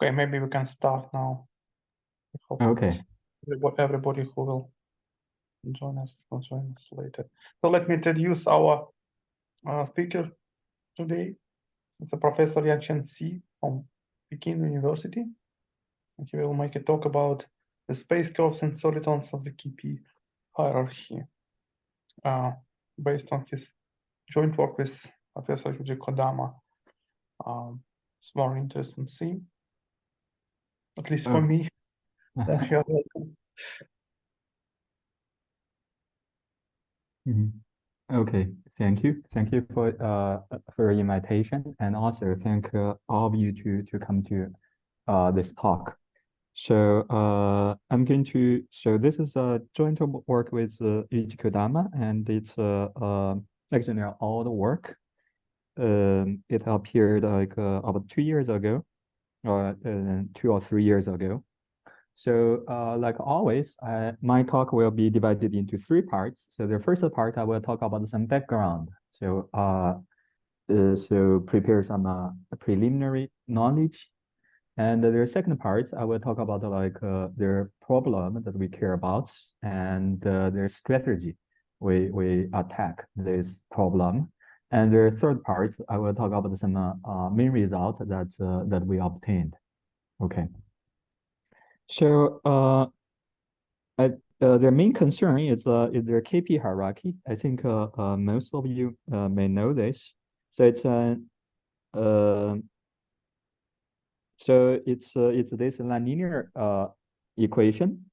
Okay, maybe we can start now. Okay. Everybody who will join us later. So let me introduce our speaker today. It's a Professor Yuancheng Xie from Peking University. And he will make a talk about the space curves and solitons of the KP hierarchy, based on his joint work with Professor Yuji Kodama. It's very interesting thing, at least for me. You're welcome. Okay, thank you for your invitation, and also thank all of you to come to this talk. So I'm going to this is a joint work with Yuji Kodama, and it's actually all the work. It appeared like about 2 years ago, or 2 or 3 years ago. So like always, my talk will be divided into 3 parts. So the first part, I will talk about some background. So prepare some preliminary knowledge. And the second part, I will talk about like their problem that we care about and their strategy we attack this problem. And the third part, I will talk about some main result that we obtained. Okay. So their main concern is their KP hierarchy. I think most of you may know this. So it's this nonlinear equation.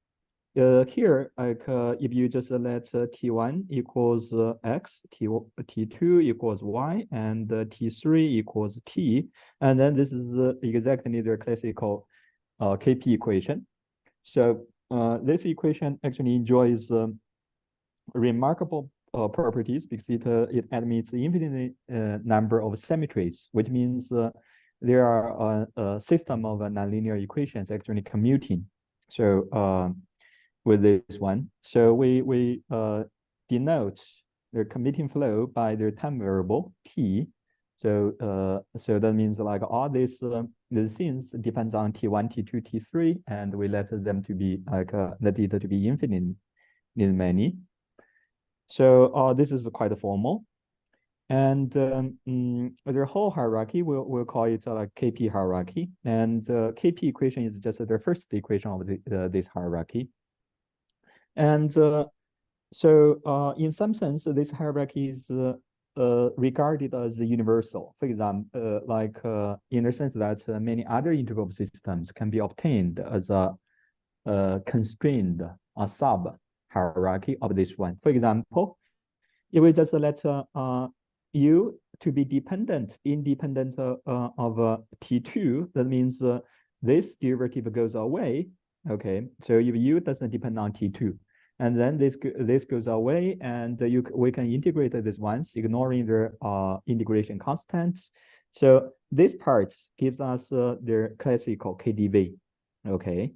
Here, like if you just let T1 equals X, T2 equals Y, and T3 equals T, and then this is exactly their classical KP equation. So this equation actually enjoys remarkable properties because it admits infinite number of symmetries, which means there are a system of nonlinear equations actually commuting. So with this one, so we denote their commuting flow by their time variable T. So so that means like all these things depends on T1, T2, T3, and we let them to be like the data to be infinite in many. So this is quite formal, and their whole hierarchy we'll call it like KP hierarchy, and KP equation is just the first equation of this hierarchy, and so in some sense this hierarchy is regarded as universal. For example, like in the sense that many other integral systems can be obtained as a constrained sub hierarchy of this one. For example, if we just let U to be independent of T2, that means this derivative goes away. Okay, so if U doesn't depend on T2, and then this goes away, and we can integrate this once, ignoring the integration constants. So this part gives us their classical KdV. Okay,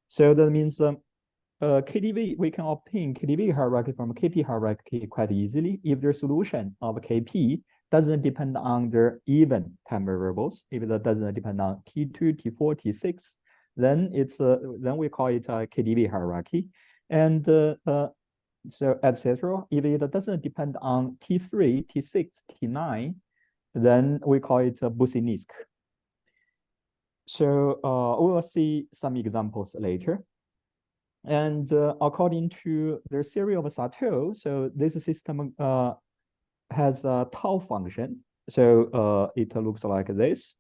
so that means KdV, we can obtain KdV hierarchy from KP hierarchy quite easily if their solution of KP doesn't depend on their even time variables. If it doesn't depend on T2, T4, T6, then it's then we call it a KdV hierarchy. And so etc. If it doesn't depend on T3, T6, T9, then we call it a Boussinesq. So we will see some examples later. And according to their theory of Sartre, so this system has a tau function. So it looks like this.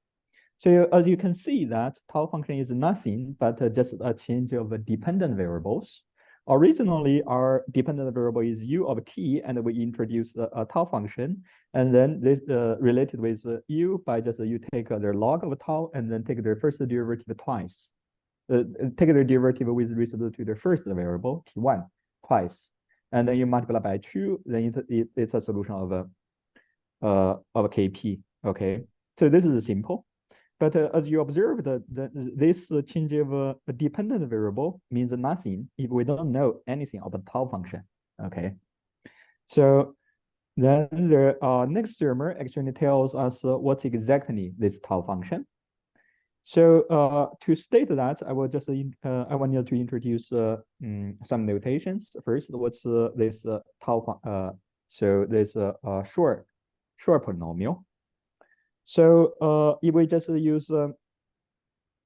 So as you can see that tau function is nothing but just a change of dependent variables. Originally, our dependent variable is u of t, and we introduce a tau function, and then this related with u by just you take their log of tau and then take their first derivative twice. Take the derivative with respect to the first variable t1 twice, and then you multiply by 2. Then it's a solution of KP. Okay, so this is simple. But as you observe, this change of a dependent variable means nothing if we don't know anything about tau function. Okay, so then the next theorem actually tells us what's exactly this tau function. So to state that, I will just I wanted to introduce some notations. First, what's this tau? So this short polynomial. So if we just use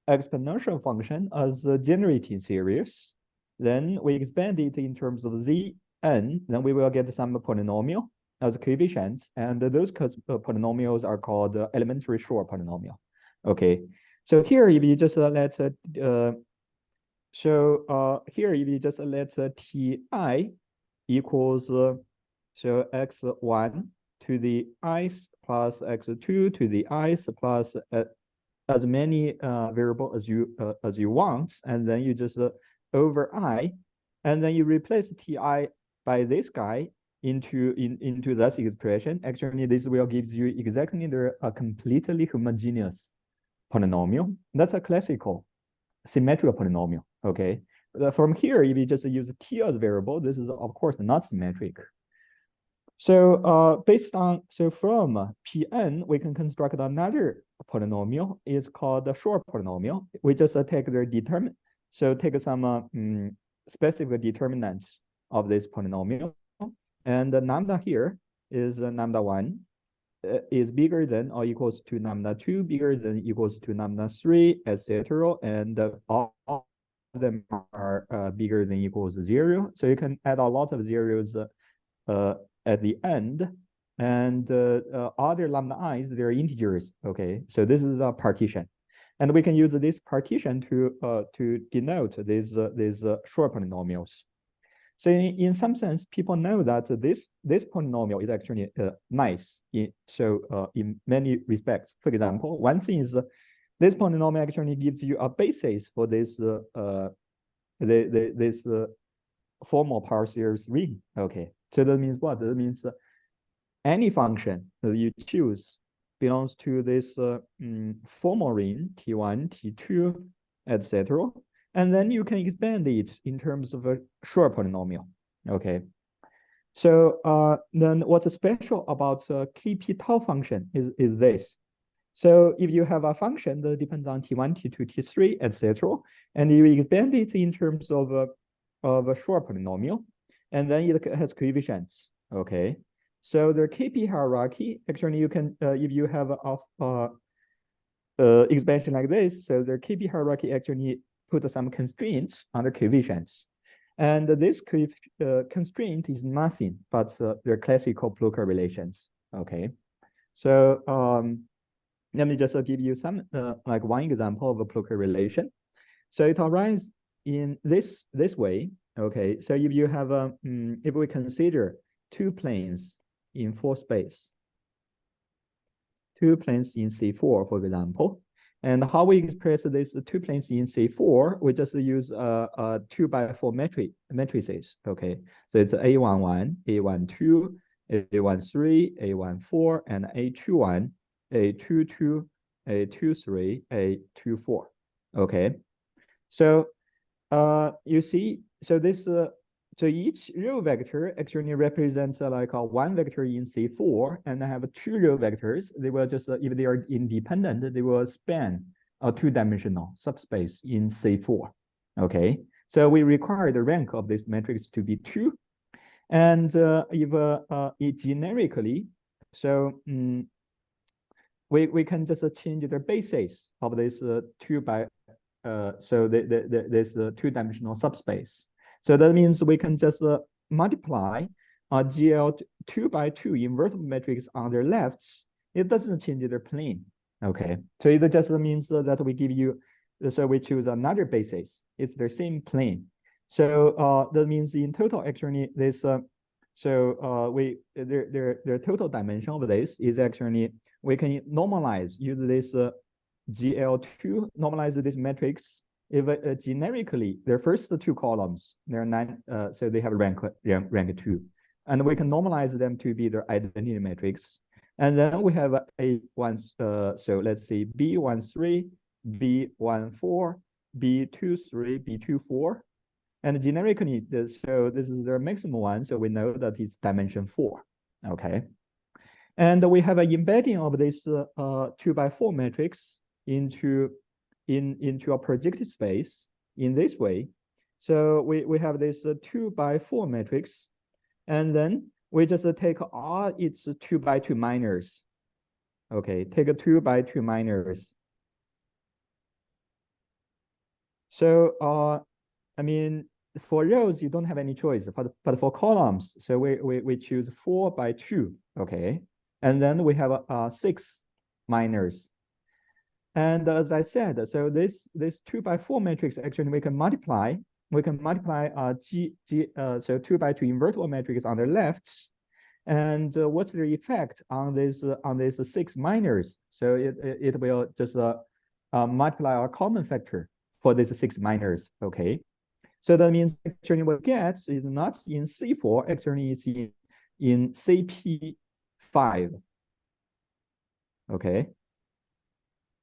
exponential function as a generating series, then we expand it in terms of Zn, then we will get some polynomial as coefficients, and those polynomials are called elementary short polynomial. Okay, so here if you just let Ti equals so x1 to the i's plus x2 to the i's plus as many variable as you want, and then you just over I, and then you replace Ti by this guy into that expression. Actually, this will give you exactly a completely homogeneous polynomial. That's a classical symmetrical polynomial. Okay, from here, if you just use T as variable, this is of course not symmetric. So from Pn, we can construct another polynomial. It's called the short polynomial. We just take the determinant. So take some specific determinants of this polynomial, and the lambda here is lambda 1 is bigger than or equals to lambda 2, bigger than equals to lambda 3, etc. And all of them are bigger than equals 0. So you can add a lot of zeros at the end, and other lambda i's, they're integers. Okay, so this is a partition, and we can use this partition to denote these short polynomials. So in some sense, people know that this polynomial is actually nice in many respects. For example, one thing is this polynomial actually gives you a basis for this this formal power series ring. Okay, so that means what? That means any function that you choose belongs to this formal ring T1, T2, etc. And then you can expand it in terms of a short polynomial. Okay. So then what's special about Kp tau function is this. So if you have a function that depends on T1, T2, T3, etc., and you expand it in terms of a short polynomial, and then it has coefficients. Okay. So the Kp hierarchy, actually you can, if you have a expansion like this, so the Kp hierarchy actually put some constraints on the coefficients. And this constraint is nothing but the classical Blocher relations. Okay. So let me just give you some, like one example of a Blocher relation. So it arises in this way. Okay. So if you have if we consider two planes in 4 space, 2 planes in C4, for example, and how we express these 2 planes in C4, we just use 2x4 matrices. Okay, so it's A11, A12, A13, A14, and A21, A22, A23, A24. Okay, so you see, so this so each row vector actually represents like one vector in C4, and I have 2 row vectors. They will just, if they are independent, they will span a 2-dimensional subspace in C4. Okay, so we require the rank of this matrix to be 2. And if it generically, so we can just change the basis of this 2 by so this 2-dimensional subspace. So that means we can just multiply a GL 2x2 invertible matrix on their left. It doesn't change their plane. Okay, so it just means that we give you, so we choose another basis. It's the same plane. So that means in total, actually, this their total dimension of this is actually, we can normalize, use this GL2, normalize this matrix. If generically, their first 2 columns, they're 9, so they have rank 2, and we can normalize them to be their identity matrix. And then we have A1, so let's see, B13, B14, B23, B24, and generically, so this is their maximum one, so we know that it's dimension 4. Okay, and we have an embedding of this 2x4 matrix into into a projected space in this way. So we have this 2×4 matrix, and then we just take all its 2×2 minors. Okay, take a 2×2 minors. So I mean, for rows you don't have any choice, but for columns, so we choose 4×2. Okay, and then we have 6 minors. And as I said, so this 2×4 matrix, actually we can multiply. We can multiply so 2×2 invertible matrix on the left. And what's the effect on this 6 minors? So it will just multiply our common factor for this 6 minors. Okay, so that means actually what we get is not in C4, actually it's in CP5. Okay,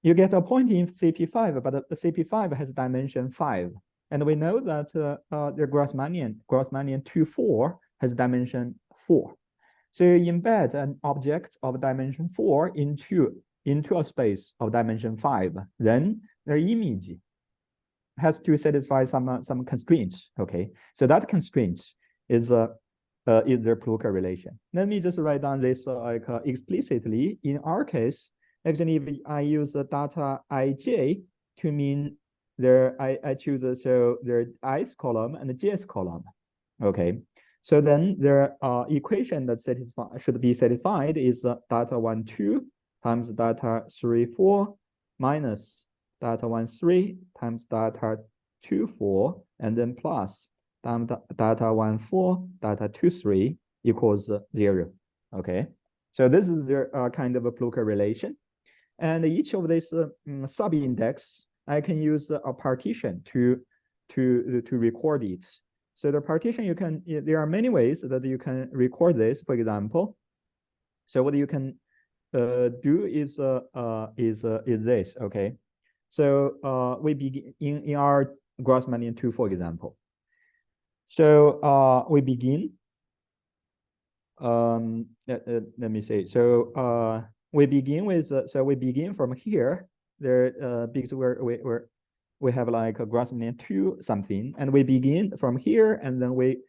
you get a point in CP5, but the CP5 has dimension 5. And we know that the Grassmannian 2,4 has dimension 4. So you embed an object of dimension 4 into a space of dimension 5, then their image has to satisfy some constraints. Okay, so that constraint is their Plucker relation. Let me just write down this explicitly. In our case, actually, if I use data ij to mean I choose so their ith column and the jth column. Okay, so then their equation that should be satisfied is data 1, 2 times data 3, 4 minus data 1, 3 times data 2, 4, and then plus data 1, 4, data 2, 3 equals 0. Okay, so this is their kind of a Plucker relation. And each of these sub-index, I can use a partition to record it. So the partition, there are many ways that you can record this. For example, so what you can do is this. Okay, so we begin in our Grassmannian 2, for example. So we begin. Let me say. So we begin with. So we begin from here. There, because we have like a Grassmannian 2 something, and we begin from here, and then we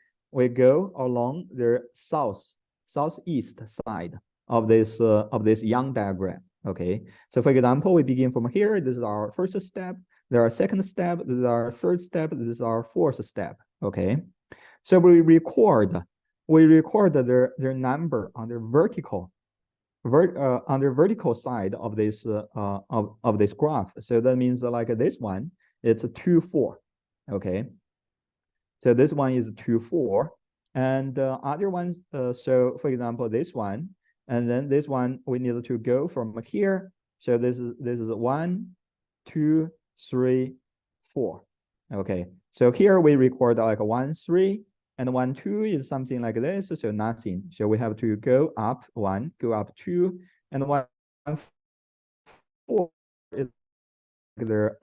go along the southeast side of this Young diagram. Okay, so for example, we begin from here. This is our first step. There are second step. This is our third step. This is our fourth step. Okay, so we record their number on the vertical side of this of this graph. So that means like this one, it's 2, 4. Okay, so this one is 2, 4, and other ones. So for example, this one, and then this one, we need to go from here. So this is 1, 2, 3, 4. Okay, so here we record like 1, 3. And 1, 2 is something like this, so nothing. So we have to go up 1, go up 2, and 1, 4 is their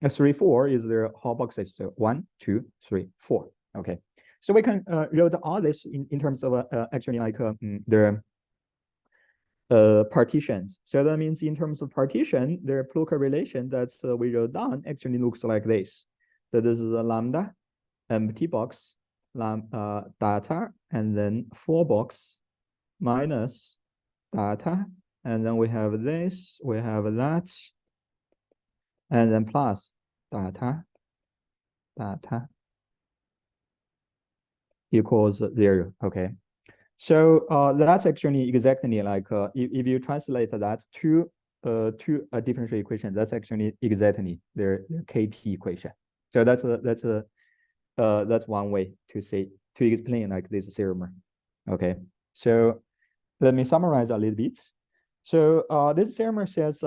3, 4 is their whole boxes. So 1, 2, 3, 4. Okay, so we can write all this in terms of actually like their partitions. So that means in terms of partition, their Plucker relation that we wrote down actually looks like this. So this is a lambda empty box. Data, and then 4 box minus data, and then we have this, we have that, and then plus data equals 0. Okay, so that's actually exactly like if you translate that to a differential equation, that's actually exactly their KP equation. So that's one way to explain like this theorem. Okay, so let me summarize a little bit. So this theorem says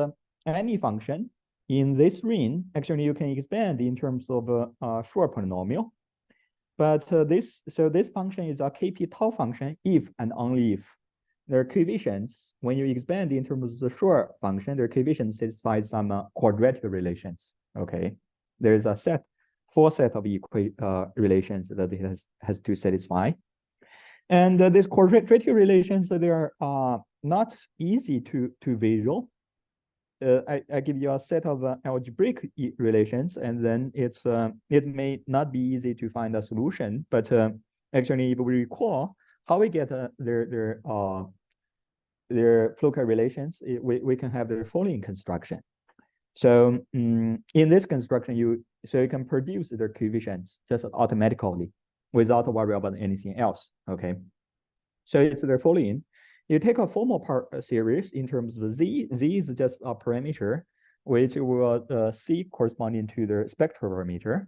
any function in this ring, actually you can expand in terms of a Schur polynomial. But this function is a KP tau function if and only if their coefficients, when you expand in terms of the Schur function, their coefficients satisfy some quadratic relations. Okay, there's a four set of relations that it has to satisfy. And these quadratic relations, they are not easy to visual. I give you a set of algebraic relations, and then it may not be easy to find a solution, but actually, if we recall how we get their Floquet relations, we can have the following construction. So in this construction, you can produce their coefficients just automatically without worrying about anything else. Okay, so it's the following. You take a formal part series in terms of z. Z is just a parameter which will C corresponding to the spectral parameter,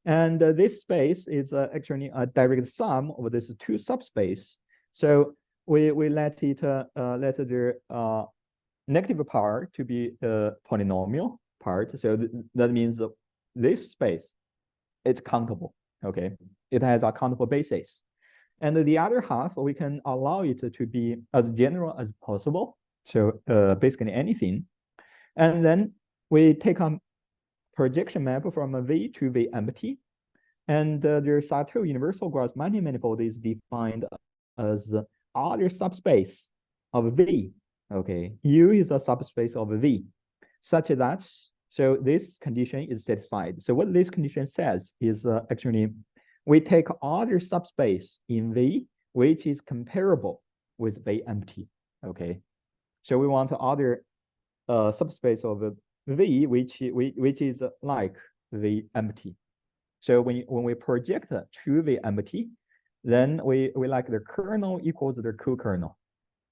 and this space is actually a direct sum of these two subspace. So we let it let the negative part to be polynomial part. So that means this space it's countable. Okay, it has a countable basis. And the other half, we can allow it to be as general as possible. So basically anything. And then we take a projection map from a V to V empty. And the Sartre universal Grassmann manifold is defined as other subspace of V. Okay, U is a subspace of V, such that, so this condition is satisfied. So what this condition says is actually, we take other subspace in V, which is comparable with V empty. Okay, so we want other subspace of V, which is like V empty. So when we project to V empty, then we like the kernel equals the co-kernel.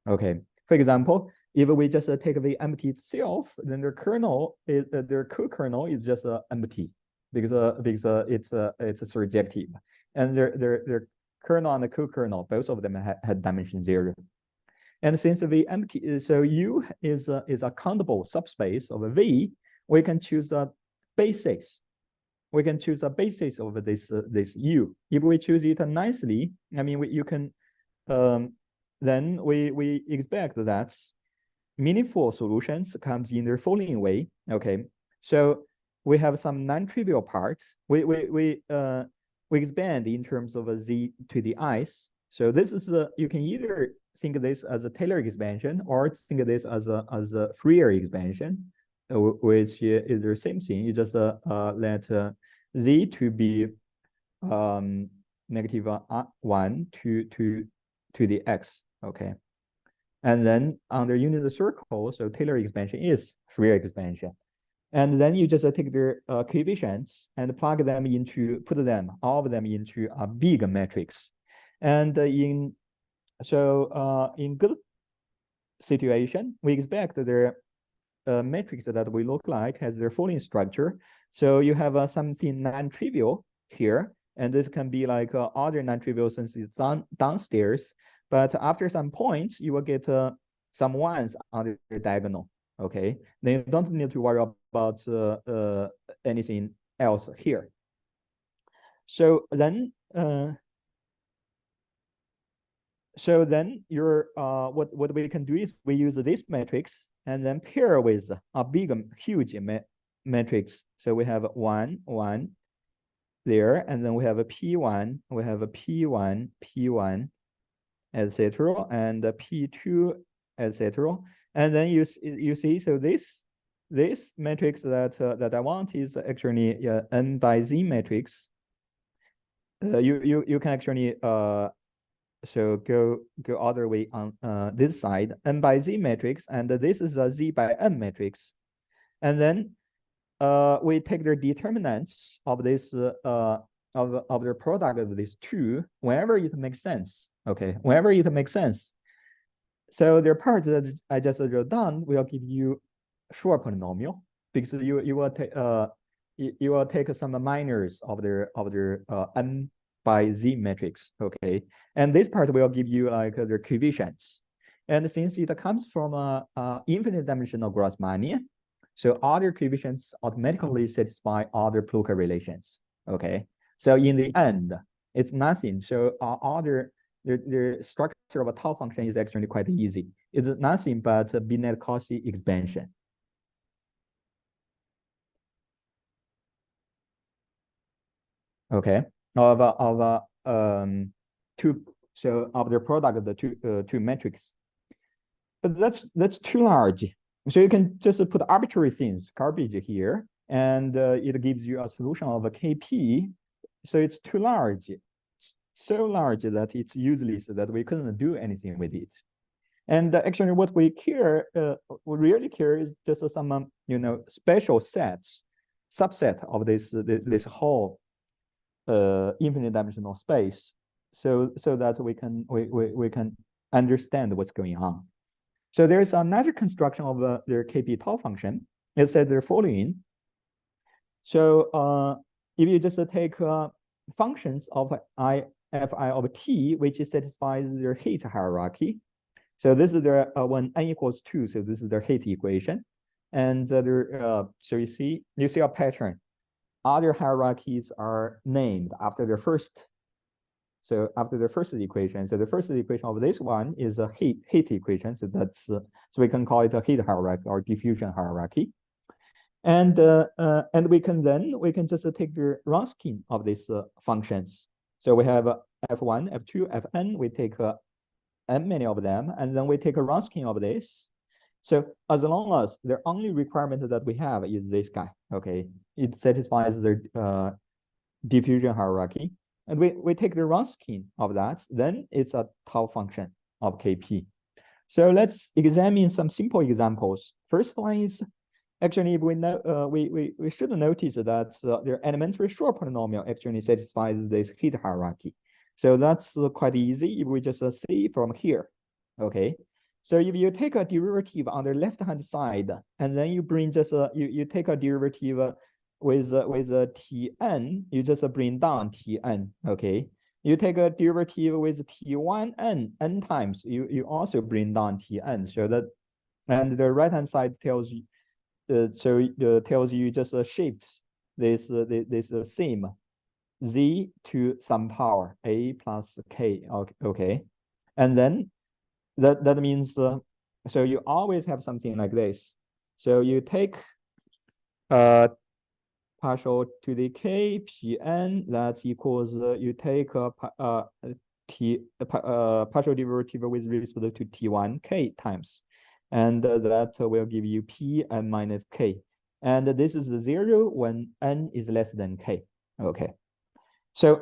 Okay, for example, if we just take the empty itself, then the kernel is the co-kernel is just empty because it's surjective, and their kernel and the co-kernel, both of them had dimension 0. And since V empty, so U is a countable subspace of V, we can choose a basis. We can choose a basis of this U. If we choose it nicely, I mean, you can then we expect that meaningful solutions comes in the following way. Okay, so we have some non-trivial parts. We expand in terms of a z to the i's. So this is you can either think of this as a Taylor expansion or think of this as a Fourier expansion, which is the same thing. You just let z to be negative 1 to the x. Okay, and then under unit circle, so Taylor expansion is Fourier expansion. And then you just take their coefficients and plug them into, all of them into a big matrix. And in good situation, we expect their matrix that we look like has their following structure. So you have something non-trivial here, and this can be like other non-trivial since it's downstairs. But after some points, you will get some ones on the diagonal. Okay, then you don't need to worry about anything else here. So then, your what we can do is we use this matrix and then pair with a big, huge matrix. So we have 1, 1 there, and then we have a P1, we have a P1, P1, etc., and P2, etc. And then you see, so this matrix that I want is actually n by z matrix. You can actually so go all the way on this side, n by z matrix, and this is a z by n matrix. And then we take the determinants of this of the product of these two whenever it makes sense. Okay, whenever it makes sense. So the part that I just wrote down will give you short polynomial, because you will take some minors of their n by z matrix. Okay, and this part will give you like the coefficients. And since it comes from a infinite dimensional Grassmann, so other coefficients automatically satisfy other Floquet relations. Okay, so in the end, it's nothing. So the structure of a tau function is actually quite easy. It's nothing but a Binet-Cauchy expansion. Okay, of the product of the two matrices. But that's too large. So you can just put arbitrary things, garbage here, and it gives you a solution of a KP. So it's too large, so large that it's useless, that we couldn't do anything with it. And actually, what we really care is just some special subset of this whole infinite dimensional space, so that we can understand what's going on. So there's another construction of their KP tau function. It says the following. So if you just take functions of fi of t, which satisfies their heat hierarchy. So this is their when n equals 2. So this is their heat equation, and so you see a pattern. Other hierarchies are named after their first. So after the first equation, so the first equation of this one is a heat equation. So that's so we can call it a heat hierarchy or diffusion hierarchy. And we can just take the Wronskian of these functions. So we have f1, f2, fn. We take n many of them, and then we take a Wronskian of this. So as long as the only requirement that we have is this guy, okay, it satisfies the diffusion hierarchy, and we take the Wronskian of that, then it's a tau function of KP. So let's examine some simple examples. First one is actually we know we should notice that their elementary short polynomial actually satisfies this heat hierarchy. So that's quite easy if we just see from here, okay. So if you take a derivative on the left-hand side, and then you bring just you take a derivative with Tn, you just bring down Tn, okay. You take a derivative with T1n n times, you also bring down Tn. So that, and the right-hand side tells you, tells you just shift this same z to some power a plus k, okay, and then that means so you always have something like this. So you take partial to the k pn, that equals you take partial derivative with respect to t1 k times, and that will give you p n minus k, and this is 0 when n is less than k, okay. So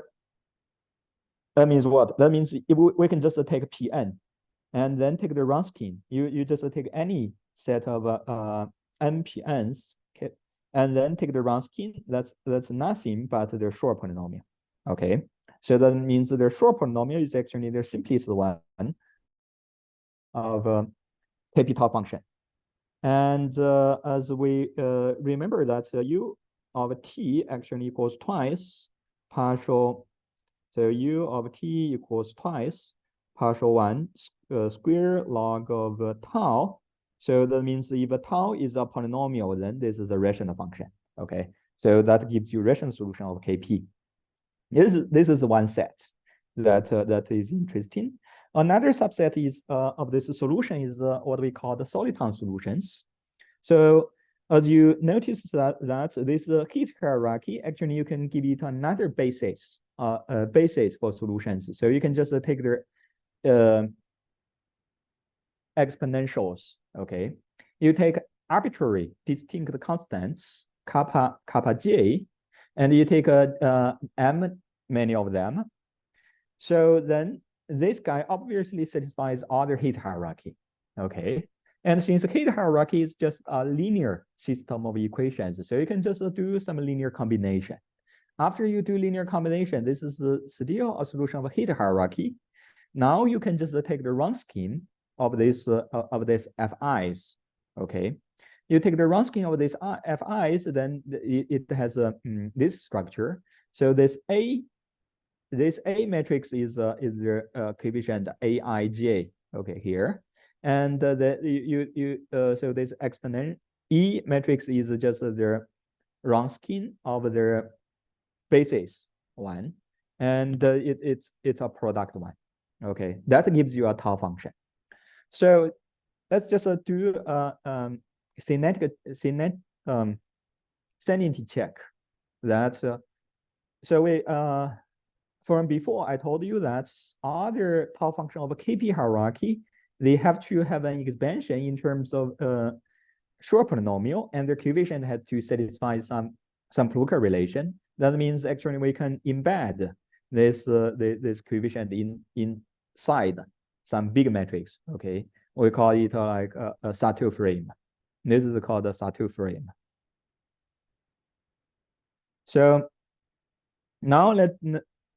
that means what? That means if we can just take Pn and then take the Wronskian. You just take any set of nPNs, okay, and then take the Wronskian. That's nothing but their short polynomial, okay. So that means their short polynomial is actually their simplest one of KP tau function. And as we remember that u of t actually equals twice partial. So u of t equals twice partial 1 square log of tau. So that means if tau is a polynomial, then this is a rational function, okay. So that gives you rational solution of KP. This is one set that is interesting. Another subset is of this solution is what we call the soliton solutions. So as you notice that this heat hierarchy, actually you can give it another basis for solutions. So you can just take their exponentials, okay. You take arbitrary distinct constants kappa j, and you take m many of them. So then this guy obviously satisfies other heat hierarchy, okay. And since the heat hierarchy is just a linear system of equations, so you can just do some linear combination. After you do linear combination, this is still a solution of a heat hierarchy. Now you can just take the Wronskian of this Fi's, okay. You take the Wronskian of this Fi's, then it has this structure. So this A matrix is the coefficient Aij, okay, here, and so this exponent E matrix is just the Wronskian of the basis one, and it's a product one, okay. That gives you a tau function. So let's just do sanity check. That so we from before I told you that other tau function of a KP hierarchy, they have to have an expansion in terms of short polynomial, and their coefficient had to satisfy some Poulka relation. That means actually we can embed this this coefficient inside some big matrix. Okay, we call it like a Sato frame. This is called a Sato frame. So now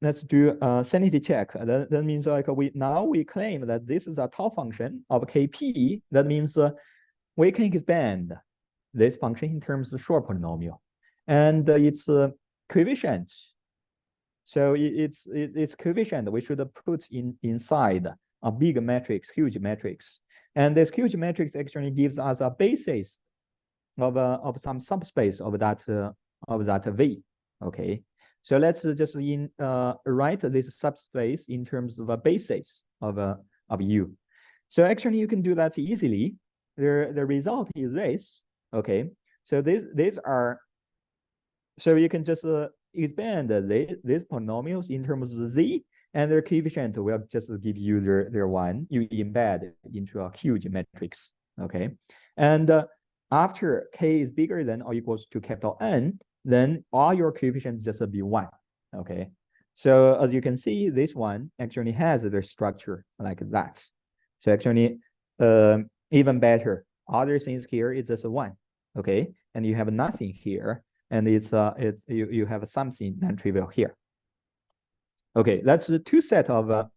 let's do a sanity check. That means like we claim that this is a tau function of Kp. That means we can expand this function in terms of short polynomial, and its coefficient. So its coefficient we should put inside a big matrix, huge matrix, and this huge matrix actually gives us a basis of some subspace of that V. Okay, so let's just write this subspace in terms of a basis of U. So actually you can do that easily. The result is this. Okay, so these are, so you can just expand these polynomials in terms of Z, and their coefficient will just give you their one. You embed into a huge matrix. Okay, and after K is bigger than or equals to capital N, then all your coefficients just be 1. Okay, so as you can see, this one actually has their structure like that. So actually, even better, other things here is just 1. Okay, and you have nothing here, and you have something non-trivial here. Okay, that's the two subset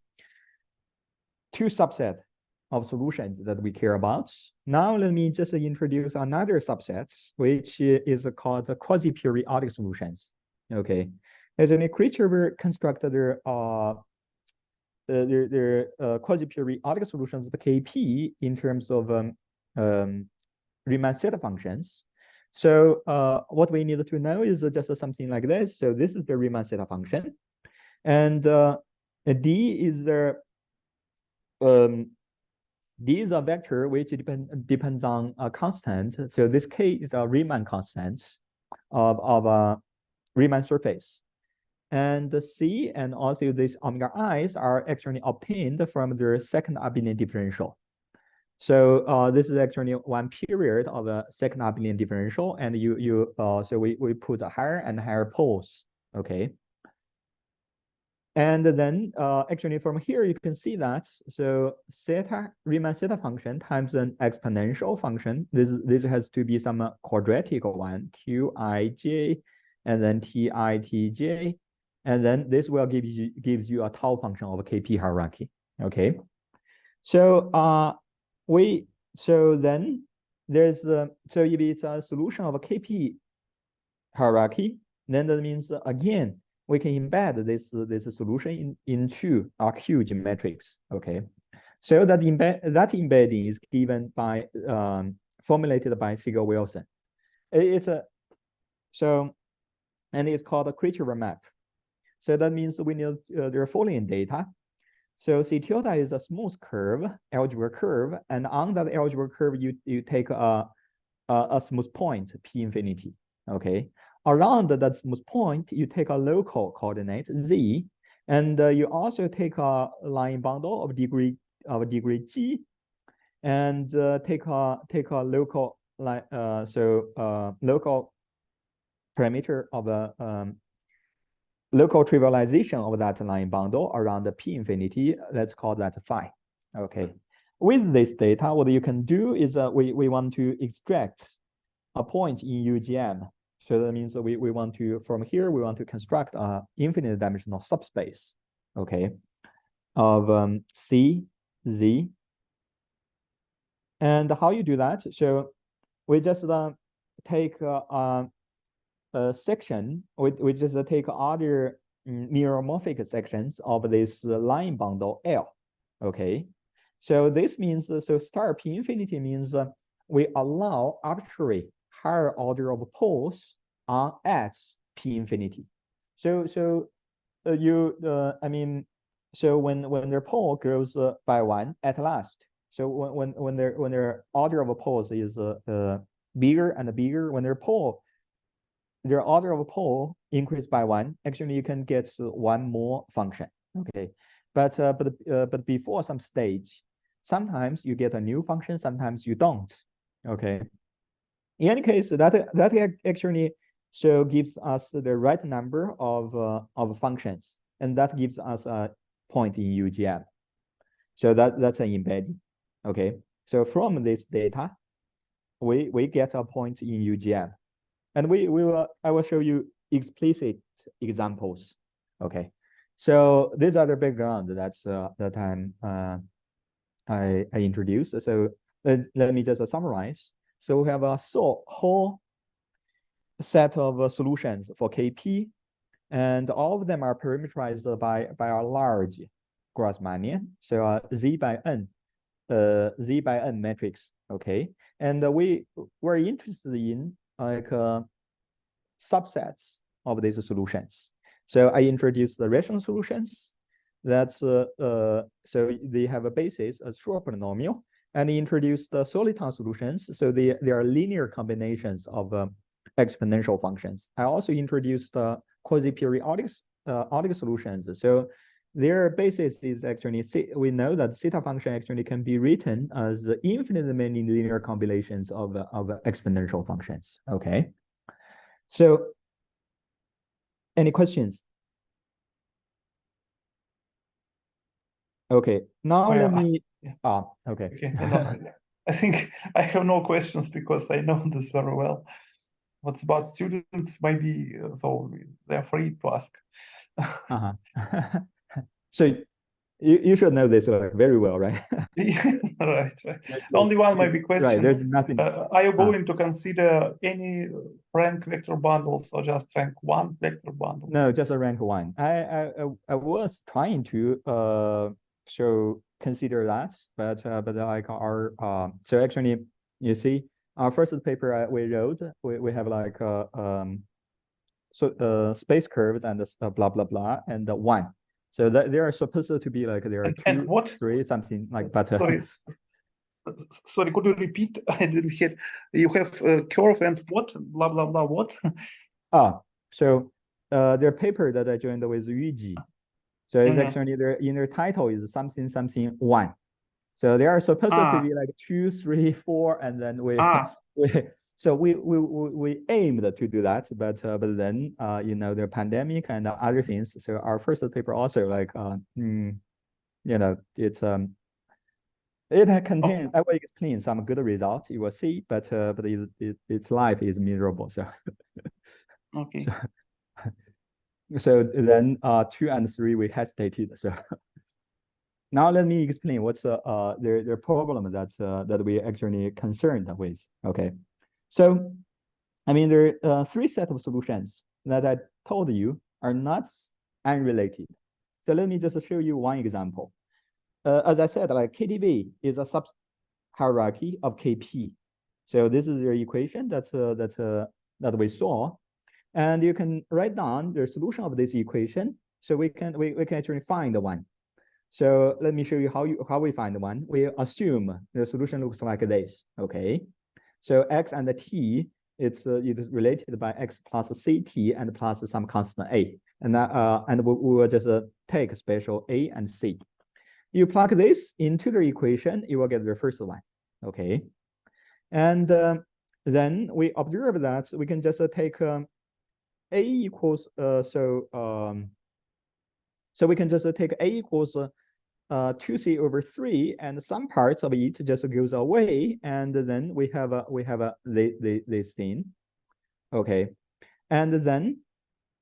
of solutions that we care about. Now let me just introduce another subset, which is called the quasi-periodic solutions. Okay, as a creature will construct their quasi-periodic solutions of Kp in terms of Riemann zeta functions. So what we need to know is just something like this. So this is the Riemann zeta function, and D is the D is a vector which depends on a constant. So this K is a Riemann constant of a Riemann surface. And the C and also these omega i's are actually obtained from their second abelian differential. So this is actually one period of a second abelian differential, and so we put higher and higher poles. Okay. And then actually from here, you can see that, so zeta, Riemann zeta function times an exponential function. This has to be some quadratic one, Qij, and then Tij, and then this will gives you a tau function of a Kp hierarchy. Okay. So then there's so if it's a solution of a Kp hierarchy, then that means again, we can embed this solution into a huge matrix. Okay, so that embedding is given by formulated by Siegel-Wilson. It's and it's called a creature map. So that means we need their following data. So C tilde is a smooth curve, algebra curve, and on that algebra curve you take a smooth point P infinity. Okay. Around that smooth point, you take a local coordinate Z, and you also take a line bundle of degree G, and take a local local parameter of a local trivialization of that line bundle around the P infinity. Let's call that phi. Okay. With this data, what you can do is we want to extract a point in UGM. So that means we want to, from here, we want to construct a infinite dimensional subspace, okay, of C, Z. And how you do that? So we just take a section, we just take other neuromorphic sections of this line bundle L, okay? So this means, so star P infinity means we allow arbitrary higher order of poles on at P infinity. So I mean, so when their pole grows by 1 at last. So when their order of poles is bigger and bigger, when their order of pole increase by 1, actually you can get one more function. Okay, but before some stage, sometimes you get a new function, sometimes you don't. Okay, In any case, that actually gives us the right number of functions, and that gives us a point in UGM. So that's an embedding. Okay. So from this data, we get a point in UGM, and I will show you explicit examples. Okay. So these are the background that I introduced. So let me just summarize. So we have a whole set of solutions for KP, and all of them are parameterized by a large Grassmannian. So Z by N matrix. Okay, and we're interested in like subsets of these solutions. So I introduced the rational solutions. That's so they have a basis, a Schur polynomial, and introduced the soliton solutions. So they are linear combinations of exponential functions. I also introduced quasi-periodic solutions. So their basis is actually, we know that zeta function actually can be written as infinite many linear combinations of exponential functions. Okay. So any questions? Okay, now let me, okay. I think I have no questions because I know this very well. What's about students, maybe, so they're free to ask. So you should know this very well, right? Right. Only one maybe question. Right, there's nothing. Are you going to consider any rank vector bundles or just rank one vector bundle? No, just a rank one. I was trying to consider that, but like so actually you see our first paper we wrote, we have like space curves and blah blah blah and one. So that they are supposed to be like there are and two, what? three, something like that. Sorry, could you repeat? I didn't hear. You have a curve and what? Blah blah blah. What? So their paper that I joined with Yuji. So it's actually in their title is something one. So they are supposed to be like 2, 3, 4, and then we aimed to do that, but then you know, the pandemic and other things. So our first paper also like you know, it's it contains, I will explain some good results you will see, but its life is miserable. So okay. So then 2 and 3 we hesitated. So now let me explain what's their problem that we actually concerned with. Okay, so I mean there are 3 sets of solutions that I told you are not unrelated. So let me just show you one example. As I said, like KTV is a sub hierarchy of KP. So this is their equation that we saw, and you can write down the solution of this equation. So we can actually find the one. So let me show you how we find one. We assume the solution looks like this. Okay, so x and t it is related by x plus ct and plus some constant a, and we will just take special a and c. You plug this into the equation, you will get the first one. Okay, and then we observe that we can just take a equals so we can just take a equals 2c over 3, and some parts of it just goes away, and then we have this thing. Okay, and then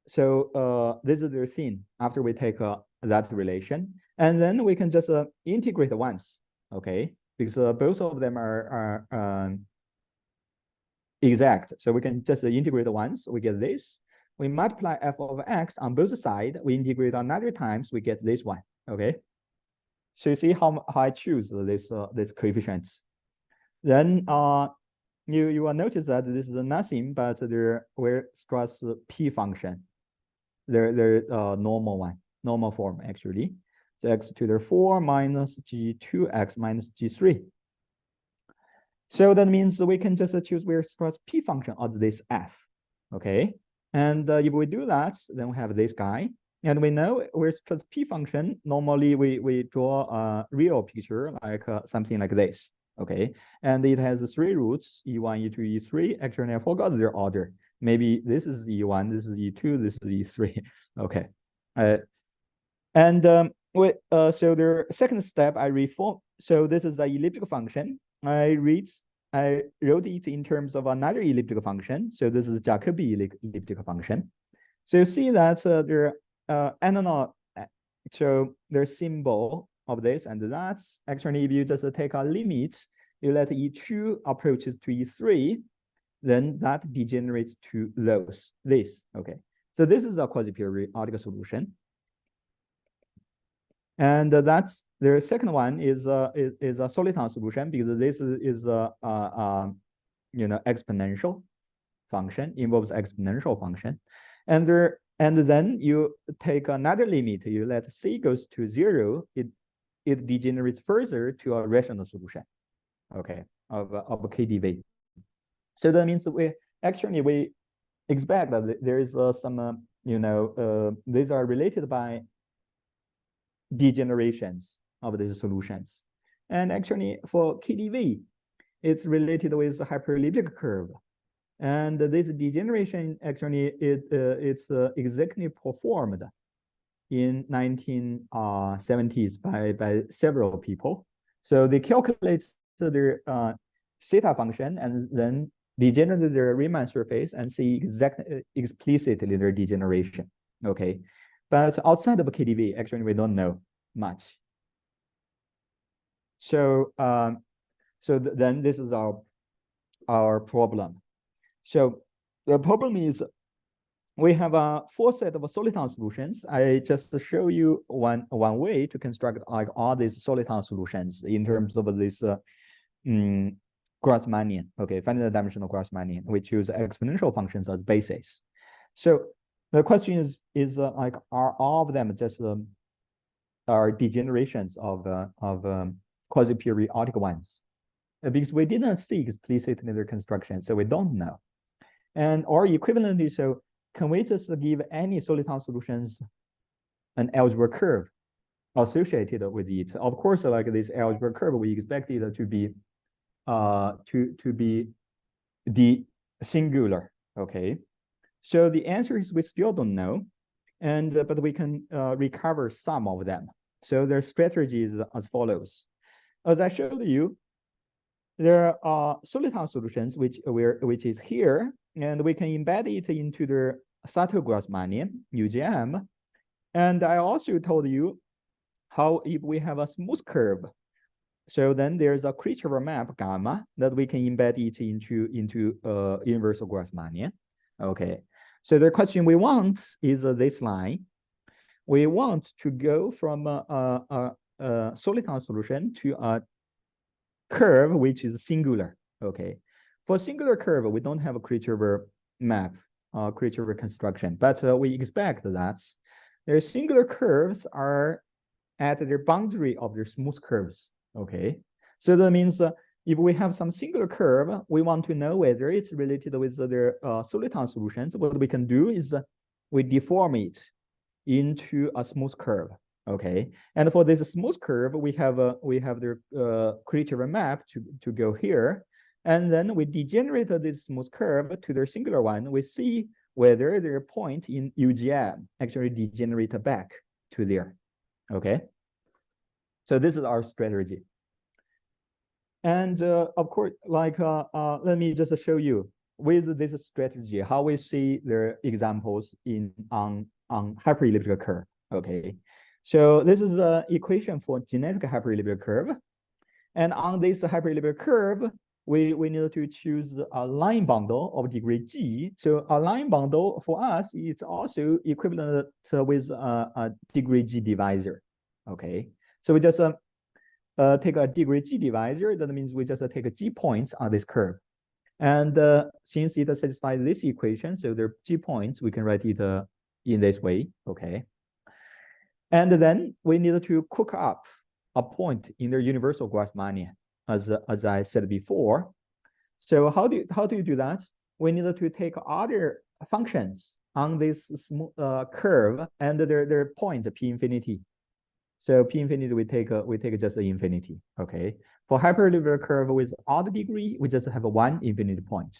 so this is the thing after we take that relation, and then we can just integrate once. Okay, because both of them are exact, so we can just integrate once, we get this. We multiply f of x on both sides, we integrate another times, we get this one. Okay, so you see how I choose this coefficients. Then you will notice that this is nothing but their stress p function, their normal form actually. So x to the 4 minus g2x minus g3. So that means we can just choose where stress p function as this f. Okay, and if we do that, then we have this guy. And we know with p function, normally we draw a real picture like something like this. Okay, and it has three roots, E1, E2, E3. Actually, I forgot their order. Maybe this is E1, this is E2, this is E3. Okay, so the second step I reform. So this is an elliptic function. I wrote it in terms of another elliptic function. So this is Jacobi elliptic function. So you see that analog. So there's symbol of this, and that's actually if you just take a limit, you let E2 approaches to E3, then that degenerates to this. Okay, so this is a quasi-periodic solution. And that's the second one is a soliton solution, because this is a exponential function, involves exponential function, and then you take another limit. You let c goes to 0. It degenerates further to a rational solution, okay, of a KdV. So that means we expect that there is some these are related by degenerations of these solutions. And actually for KdV, it's related with the hyperelliptic curve. And this degeneration actually it's exactly performed in 1970s by several people. So they calculate their theta function and then degenerate their Riemann surface and see explicitly their degeneration. Okay, but outside of KdV, actually we don't know much. So then this is our problem. So the problem is we have a full set of soliton solutions. I just show you one way to construct like all these soliton solutions in terms of this Grassmannian, okay, finite dimensional Grassmannian. We choose exponential functions as basis. So the question is like, are all of them just are degenerations of quasi-periodic ones? Because we didn't see explicitly their construction, so we don't know. And or equivalently, so can we just give any soliton solutions an algebra curve associated with it? Of course, like this algebra curve, we expect it to be the singular. Okay, so the answer is we still don't know, and but we can recover some of them. So their strategy is as follows. As I showed you, there are soliton solutions which is here, and we can embed it into the subtle Grassmannian UGM. And I also told you how if we have a smooth curve, so then there's a Kirchhoff map gamma that we can embed it into universal Grassmannian. Okay, so the question we want is this line. We want to go from a soliton solution to a curve which is singular. Okay, for singular curve, we don't have a Kirchhoff map, Kirchhoff construction, but we expect that their singular curves are at their boundary of their smooth curves. Okay, so that means if we have some singular curve, we want to know whether it's related with their soliton solutions. What we can do is we deform it into a smooth curve. Okay, and for this smooth curve, we have their Kirchhoff map to go here, and then we degenerate this smooth curve to their singular one. We see whether their point in UGM actually degenerate back to there. Okay, so this is our strategy. And of course, like let me just show you with this strategy how we see their examples on hyperelliptic curve. Okay, so this is the equation for genetic hyperelliptic curve, and on this hyperelliptic curve, we need to choose a line bundle of degree g. So a line bundle for us is also equivalent with a degree g divisor. Okay, so we just take a degree g divisor. That means we just take a g points on this curve, and since it satisfies this equation, so there are g points, we can write it in this way. Okay, and then we need to cook up a point in the universal Grassmannian, as I said before. So how do you do that? We need to take other functions on this curve and their point p infinity. So P infinity, we take just the infinity. Okay. For hyperlinear curve with odd degree, we just have one infinity point.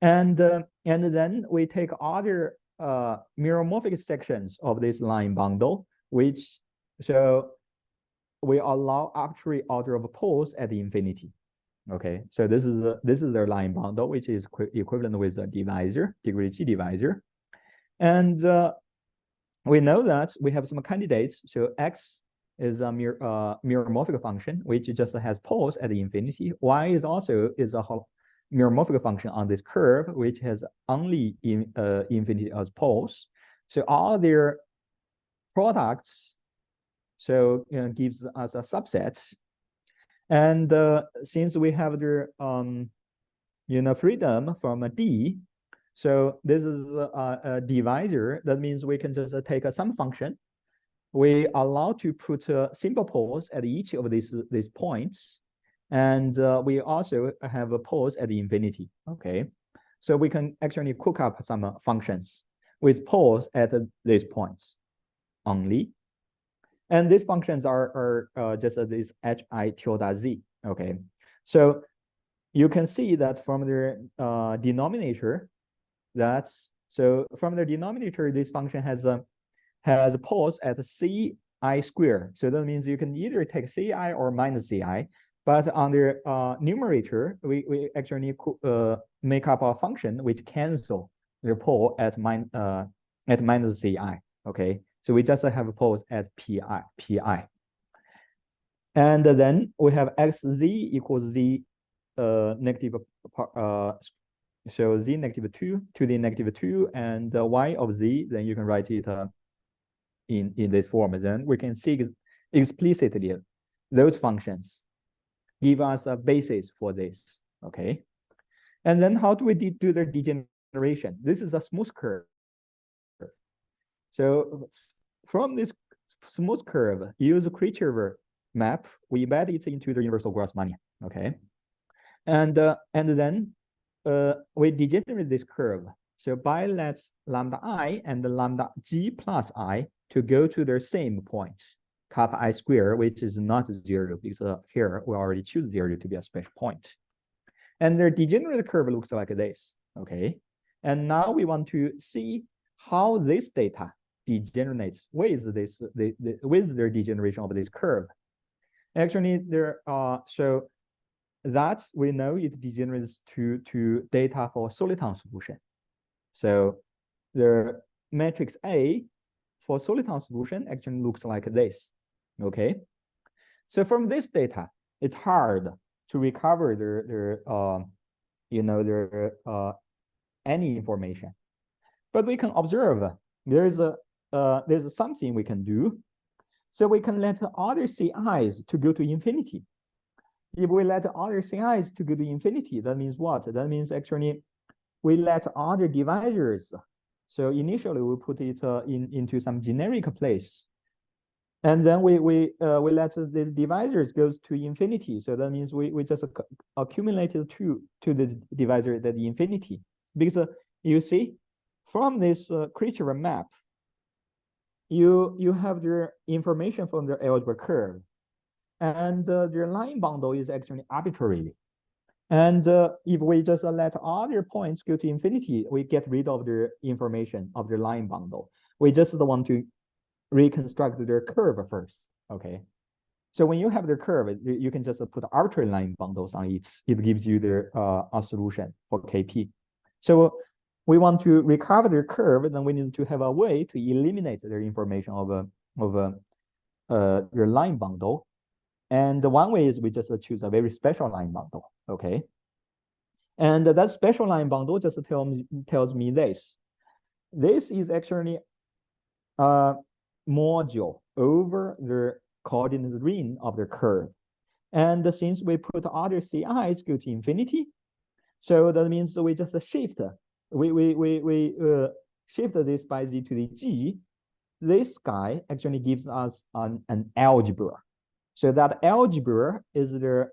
And then we take other meromorphic sections of this line bundle, which so we allow arbitrary order of poles at infinity. Okay, so this is their line bundle, which is equivalent with a divisor, degree G divisor. And we know that we have some candidates. So X is a meromorphic function, which just has poles at infinity. Y is also a meromorphic function on this curve, which has only infinity as poles. So all their products gives us a subset. And since we have the freedom from a D, so this is a divisor. That means we can just take some function. We allow to put simple poles at each of these points, and we also have a poles at infinity. Okay, so we can actually cook up some functions with poles at these points only. And these functions are just this hi tilde z. Okay, so you can see that from the denominator, this function has poles at ci square. So that means you can either take ci or minus ci. But on the numerator, we actually make up a function which cancel the pole at minus ci. Okay. So we just have poles at pi. And then we have xz equals z negative, so z negative 2 to the negative 2, and y of z, then you can write it in this form. Then we can see explicitly those functions give us a basis for this. Okay. And then how do we do the degeneration? This is a smooth curve. So from this smooth curve, use a Kirchhoff map, we embed it into the universal Grassmannian. Okay, and then we degenerate this curve. So by let lambda I and lambda g plus I to go to the same point, kappa I square, which is not 0 because here we already choose 0 to be a special point. And the degenerate curve looks like this. Okay, and now we want to see how this data degenerates with this with the degeneration of this curve. Actually, there so that we know it degenerates to data for soliton solution. So the matrix A for soliton solution actually looks like this. Okay, so from this data, it's hard to recover any information, but we can observe there's something we can do. So we can let other CIs to go to infinity. If we let other CIs to go to infinity, that means what? That means actually we let other divisors. So initially we put it into some generic place. And then we let these divisors goes to infinity. So that means we just accumulated to this divisor at the infinity. Because you see, from this Kirchhoff map, you have the information from the algebra curve, and the line bundle is actually arbitrary. And if we just let other points go to infinity, we get rid of the information of the line bundle. We just want to reconstruct their curve first. Okay, so when you have the curve, you can just put arbitrary line bundles on it. It gives you a solution for KP. So we want to recover their curve, then we need to have a way to eliminate their information of your line bundle. And one way is we just choose a very special line bundle. Okay, and that special line bundle just tells me this. This is actually a module over the coordinate ring of the curve. And since we put other CIs go to infinity, so that means we just shift. We shift this by z to the g. This guy actually gives us an algebra. So that algebra is the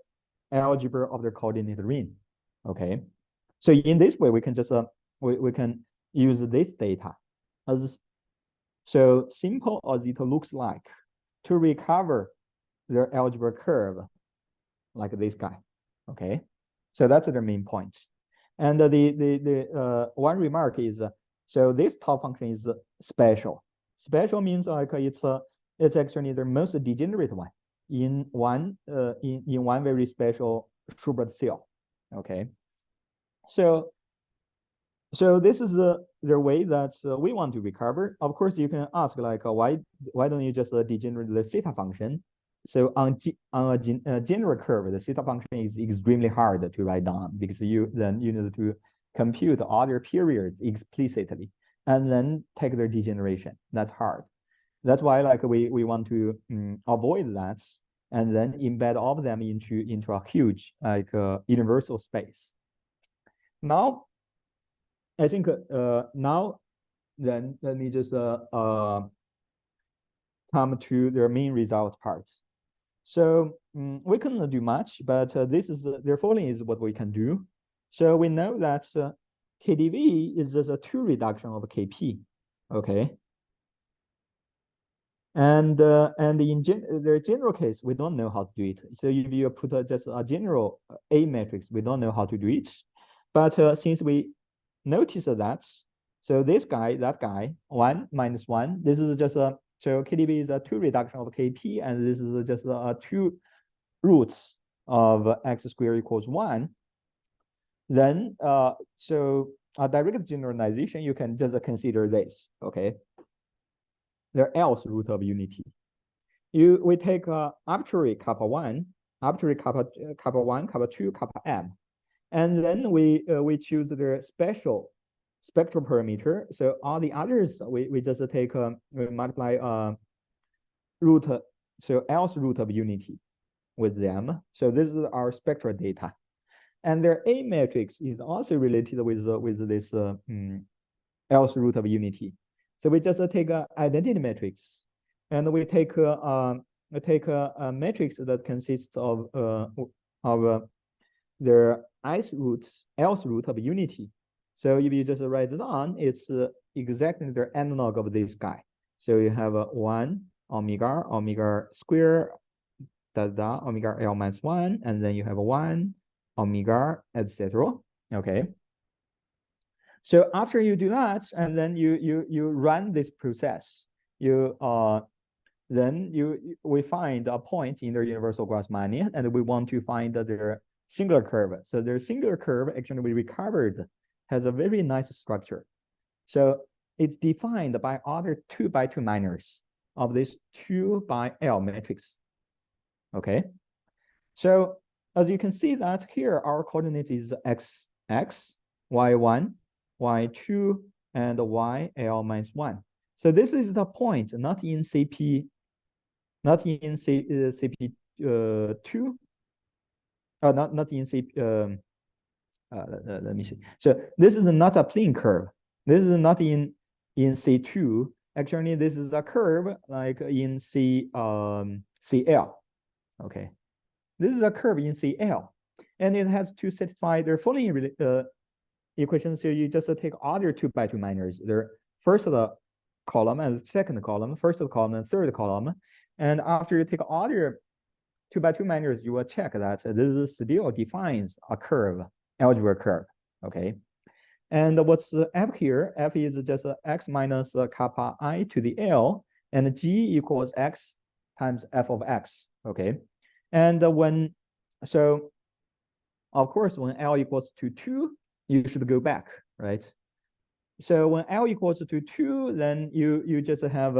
algebra of the coordinate ring. Okay, so in this way we can just we can use this data as so simple as it looks like. to recover their algebra curve, like this guy. Okay, so that's the main point. And the one remark is, so this top function is special. Special means like it's actually the most degenerate one in one very special Schubert cell. Okay, so this is the way that we want to recover. Of course, you can ask like why don't you just degenerate the theta function? So on a general curve, the theta function is extremely hard to write down because you need to compute other periods explicitly and then take their degeneration. That's hard. That's why like we want to avoid that and then embed all of them into a huge like universal space. Now, I think now then let me just come to their main result part. So we couldn't do much, but this is their following is what we can do. So we know that KdV is just a 2 reduction of Kp, okay. And in their general case, we don't know how to do it. So if you put just a general A matrix, we don't know how to do it. But since we notice that, so this guy, that guy, 1 minus 1, this is just a, so KdV is a 2 reduction of Kp, and this is just 2 roots of x squared equals 1. Then, so a direct generalization, you can just consider this, okay? The else root of unity. We take arbitrary kappa 1, arbitrary kappa 1, kappa 2, kappa m. And then we choose the special spectral parameter. So all the others, we just take, we multiply root, so else root of unity with them. So this is our spectral data. And their A matrix is also related with this else root of unity. So we just take an identity matrix, and we take a matrix that consists of their else root of unity. So if you just write it down, it's exactly the analog of this guy. So you have 1 omega square, omega L minus 1, and then you have 1 omega, etc. Okay. So after you do that, and then you run this process, we find a point in their universal Grassmannian, and we want to find their singular curve. So their singular curve actually we recovered has a very nice structure. So it's defined by other 2 by 2 minors of this 2 by L matrix. Okay. So as you can see that here, our coordinate is x, y1, y2, and yl minus 1. So this is the point, not in CP, not in CP2, not in CP, let me see. So this is not a plane curve. This is not in C2. Actually, this is a curve like in CL. Okay. This is a curve in CL. And it has to satisfy their following equations. So you just take other 2 by 2 minors, their first column and second column, first column and third column. And after you take other 2 by 2 minors, you will check that this still defines a curve, algebra curve, okay? And what's f here? F is just x minus kappa I to the L, and g equals x times f of x, okay? And so of course, when L equals to 2, you should go back, right? So when L equals to 2, then you just have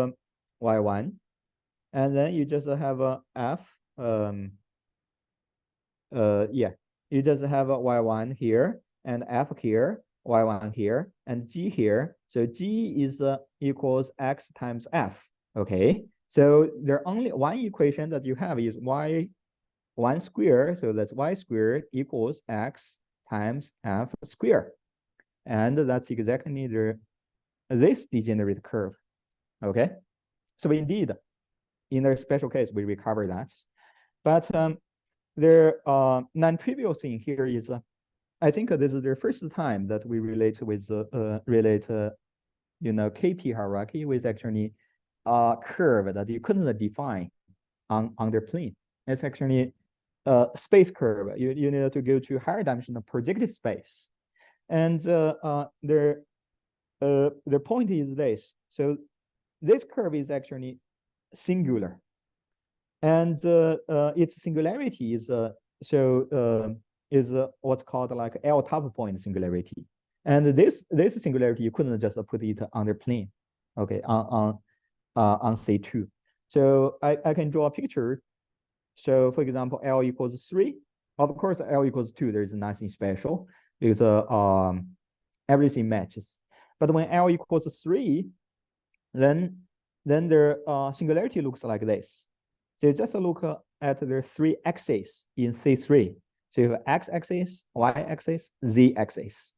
y1, and then you just have f, you just have y1 here, and f here, y1 here, and g here. So g is equals x times f, okay? So there only one equation that you have is y1 squared, so that's y squared equals x times f squared. And that's exactly this degenerate curve, okay? So indeed, in their special case, we recover that. But their non-trivial thing here is, I think this is the first time that we relate with, Kp hierarchy with actually curve that you couldn't define on their plane. It's actually a space curve. You need to go to higher dimension of projective space. And their point is this. So this curve is actually singular. And its singularity is what's called like L top point singularity. And this singularity, you couldn't just put it on their plane, okay, on C2. So I can draw a picture. So for example, L equals 3. Of course, L equals 2, there's nothing special because everything matches. But when L equals 3, then their singularity looks like this. So just look at their 3 axes in C3. So you have x-axis, y-axis, z-axis.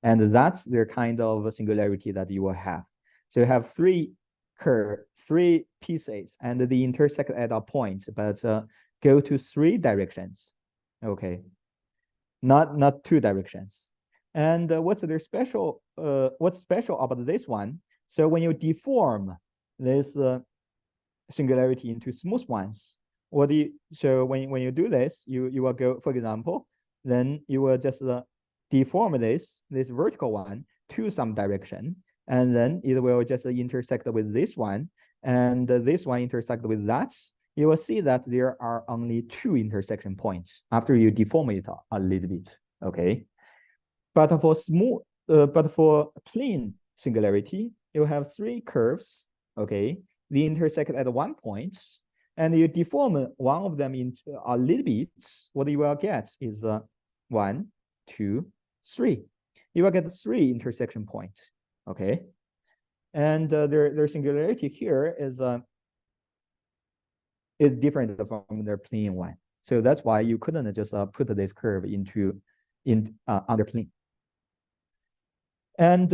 And that's their kind of singularity that you will have. So you have 3 pieces, and they intersect at a point, but go to 3 directions. Okay, not 2 directions. And what's special about this one? So when you deform this singularity into smooth ones, when you do this, you will go, for example, then you will just deform this vertical one to some direction, and then it will just intersect with this one, and this one intersect with that. You will see that there are only 2 intersection points after you deform it a little bit. Okay, but for plane singularity, you have 3 curves. Okay, they intersect at 1 point, and you deform one of them into a little bit. What you will get is 1, 2, 3. You will get 3 intersection points. Okay, and their singularity here is different from their plane one. So that's why you couldn't just put this curve on their plane. And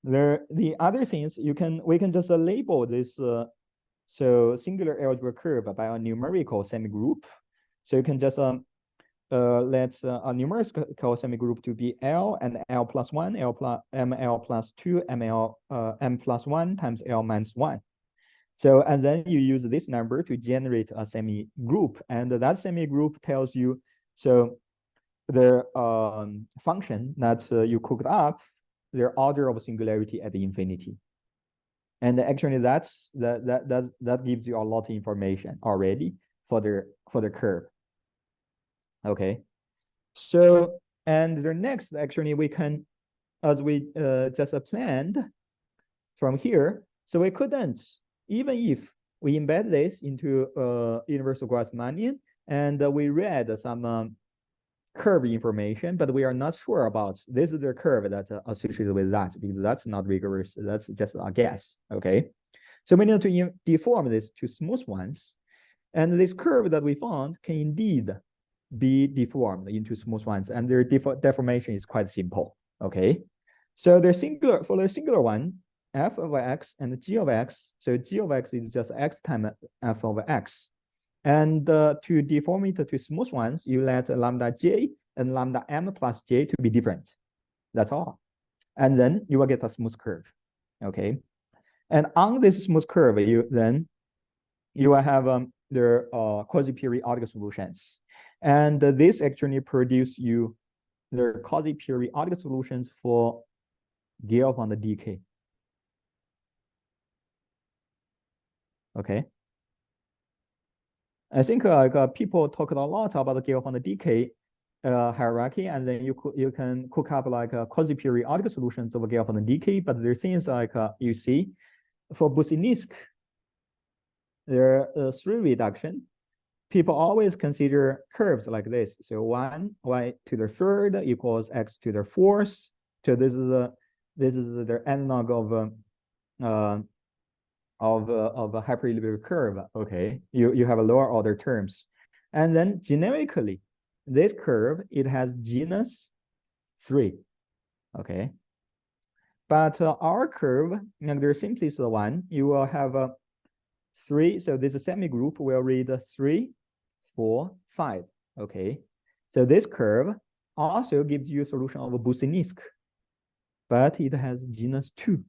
the other things we can just label this so singular algebra curve by a numerical semigroup. So you can just let a numerical semigroup to be L and L plus 1, ML plus 2, M plus 1 times L minus 1. So, and then you use this number to generate a semigroup, and that semigroup tells you, so the function that you cooked up, their order of singularity at infinity. And actually that gives you a lot of information already for the curve. Okay, so, and the next, actually we can, as we just planned from here, so we couldn't, even if we embed this into universal Grassmannian, and we read some curve information, but we are not sure about this is the curve that's associated with that, because that's not rigorous, that's just a guess. Okay, so we need to deform this to smooth ones, and this curve that we found can indeed be deformed into smooth ones, and their deformation is quite simple. Okay, so they're singular, for the singular one, f of x and g of x. So g of x is just x times f of x. And to deform it to smooth ones, you let lambda j and lambda m plus j to be different. That's all. And then you will get a smooth curve. Okay. And on this smooth curve, you will have their quasi-periodic solutions. And this actually produce you their quasi-periodic solutions for Gelfand decay. Okay. I think people talked a lot about the Gelfand decay hierarchy, and then you can cook up like quasi-periodic solutions of Gelfand decay. But there are things like you see for Boussinesq, there are 3 reduction. People always consider curves like this. So 1 y to the 3rd equals x to the 4th. So this is the analog of a hyperequilibrium curve. Okay, you have a lower order terms, and then generically, this curve, it has genus 3. Okay, but our curve, and the simplest one, you will have 3. So this semigroup will read 3, 4, 5. Okay, so this curve also gives you a solution of Boussinesq, but it has genus 2.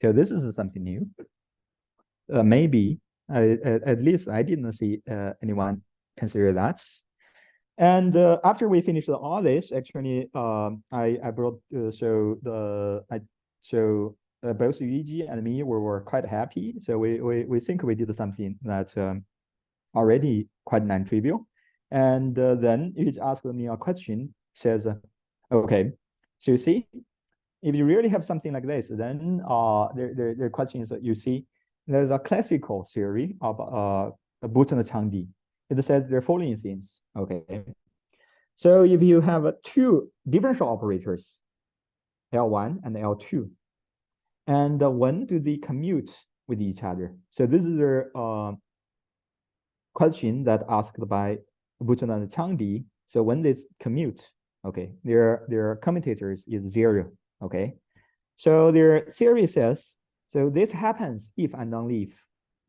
So this is something new. Maybe at least I didn't see anyone consider that. And after we finished all this, actually, I brought both Yuji and me were quite happy. So we think we did something that already quite non-trivial. And then Yuji asked me a question, says, okay, so you see, if you really have something like this, then the question is that you see, there's a classical theory of Bhutan-Changdi. It says the following things. Okay. So if you have two differential operators, L1 and L2, and when do they commute with each other? So this is the question that asked by Bhutan and Changdi. So when they commute, okay, their commutators is 0. Okay. So their theory says, so this happens if and only if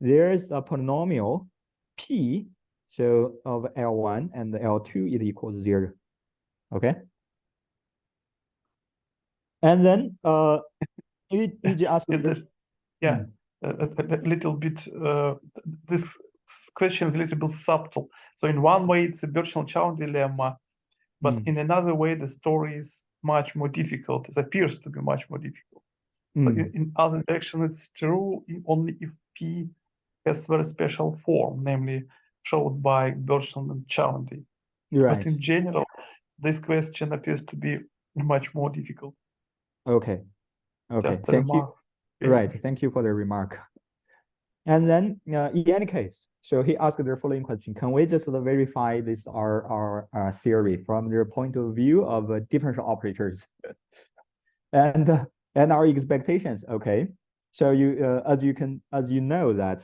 there's a polynomial P, so of L1 and L2 it equals 0. Okay. And then you just ask yeah, a little bit this question is a little bit subtle. So in one way it's a Birchall-Chow dilemma, but in another way the story is much more difficult. It appears to be much more difficult. So in other direction, it's true only if P has very special form, namely showed by Birchall and Chaundi. Right. But in general, this question appears to be much more difficult. Okay. Okay. Just a Thank you. remark. Right. Thank you for the remark. And then in any case, so he asked the following question: can we just verify this our theory from their point of view of differential operators and our expectations? Okay. So you as you know that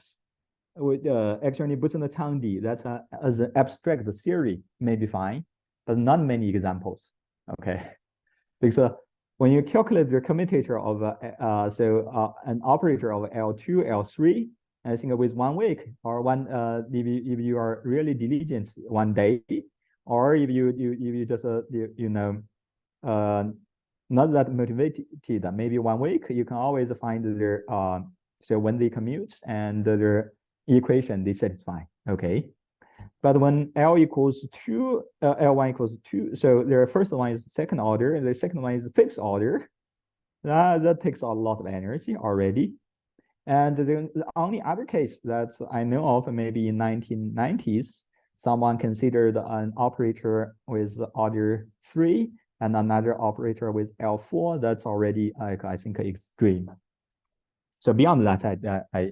with actually Bhutan-Changdi, that's as an abstract theory may be fine, but not many examples. Okay. Because when you calculate the commutator of an operator of L2, L3, I think with 1 week or one if you are really diligent 1 day, or if you just not that motivated, maybe 1 week, you can always find their so when they commute and their equation they satisfy. Okay. But when L equals 2, L1 equals 2, so the first one is second order, and the second one is fifth order. That takes a lot of energy already. And the only other case that I know of, maybe in 1990s, someone considered an operator with order 3 and another operator with L4. That's already, I think, extreme. So beyond that, I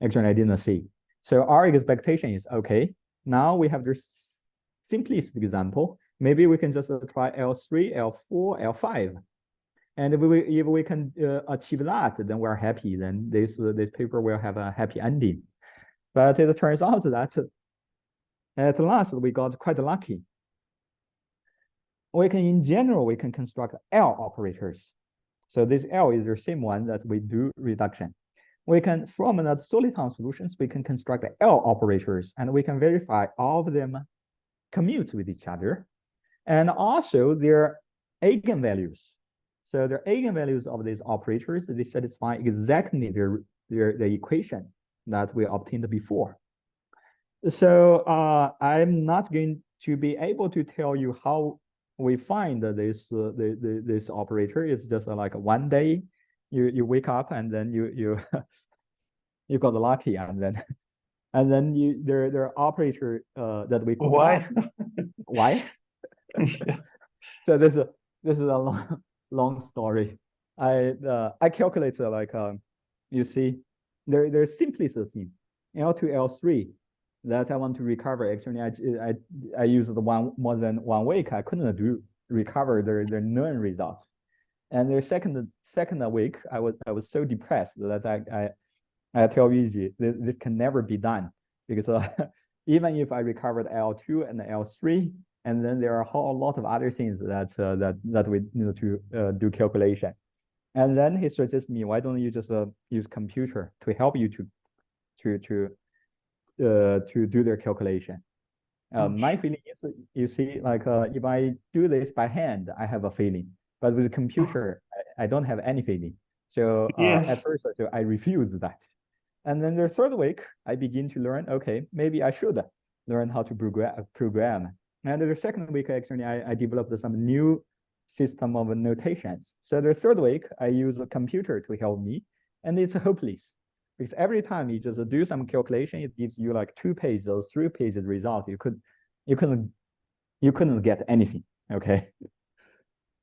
actually didn't see. So our expectation is, okay, now we have this simplest example. Maybe we can just try L3, L4, L5. And if we can achieve that, then we're happy. Then this paper will have a happy ending. But it turns out that at last we got quite lucky. In general, we can construct L operators. So this L is the same one that we do reduction. We can, from the soliton solutions, we can construct L operators, and we can verify all of them commute with each other, and also their eigenvalues. So the eigenvalues of these operators, they satisfy exactly the equation that we obtained before. So I'm not going to be able to tell you how we find this this operator. It's just like 1 day you wake up and then you you got lucky, and then their operator that we could why why yeah. So this is a long story. I calculated like you see there's simplest thing L2 L3 that I want to recover. Actually I used more than 1 week. I couldn't recover the known results. And the second week, I was so depressed that I tell Yuji this can never be done, because even if I recovered L2 and L3, and then there are a whole lot of other things that we need to do calculation. And then he suggests me, why don't you just use computer to help you to do their calculation. My feeling is, you see, like if I do this by hand, I have a feeling. But with a computer, I don't have any feeling. So Yes. at first, so I refused that. And then the third week, I begin to learn, okay, maybe I should learn how to program. And the second week, actually, I developed some new system of notations. So the third week, I use a computer to help me, and it's hopeless. Because every time you just do some calculation, it gives you like 2 pages or 3 pages result. You couldn't get anything. Okay.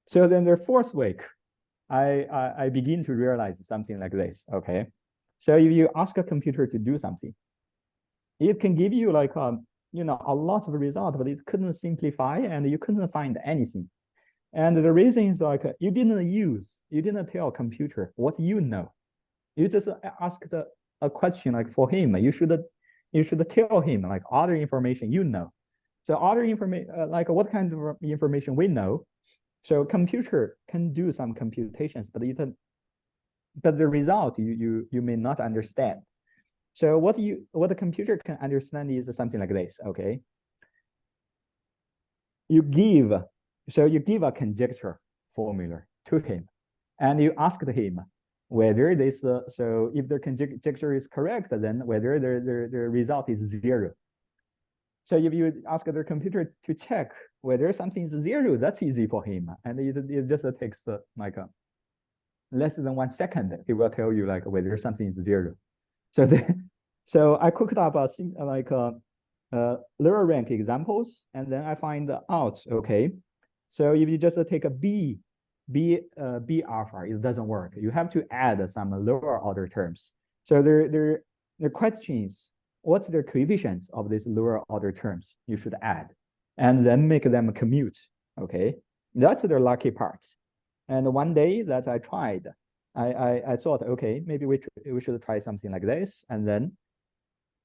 So then the fourth week, I begin to realize something like this. Okay. So if you ask a computer to do something, it can give you like a lot of results, but it couldn't simplify and you couldn't find anything. And the reason is like you didn't tell computer what you know. You just asked a question like for him. You should tell him like other information you know. So other information like what kind of information we know. So computer can do some computations, but the result you may not understand. So what the computer can understand is something like this. Okay. You give a conjecture formula to him, and you asked him whether this so if the conjecture is correct, then whether the result is 0. So if you ask the computer to check whether something is 0, that's easy for him, and it just takes like less than 1 second. It will tell you like whether something is 0. So I cooked up lower rank examples, and then I find out, okay, so if you just take a B alpha, it doesn't work. You have to add some lower order terms. So the question is, what's the coefficients of these lower order terms you should add, and then make them commute. Okay, that's the lucky part. And one day that I tried, I thought, okay, maybe we should try something like this, and then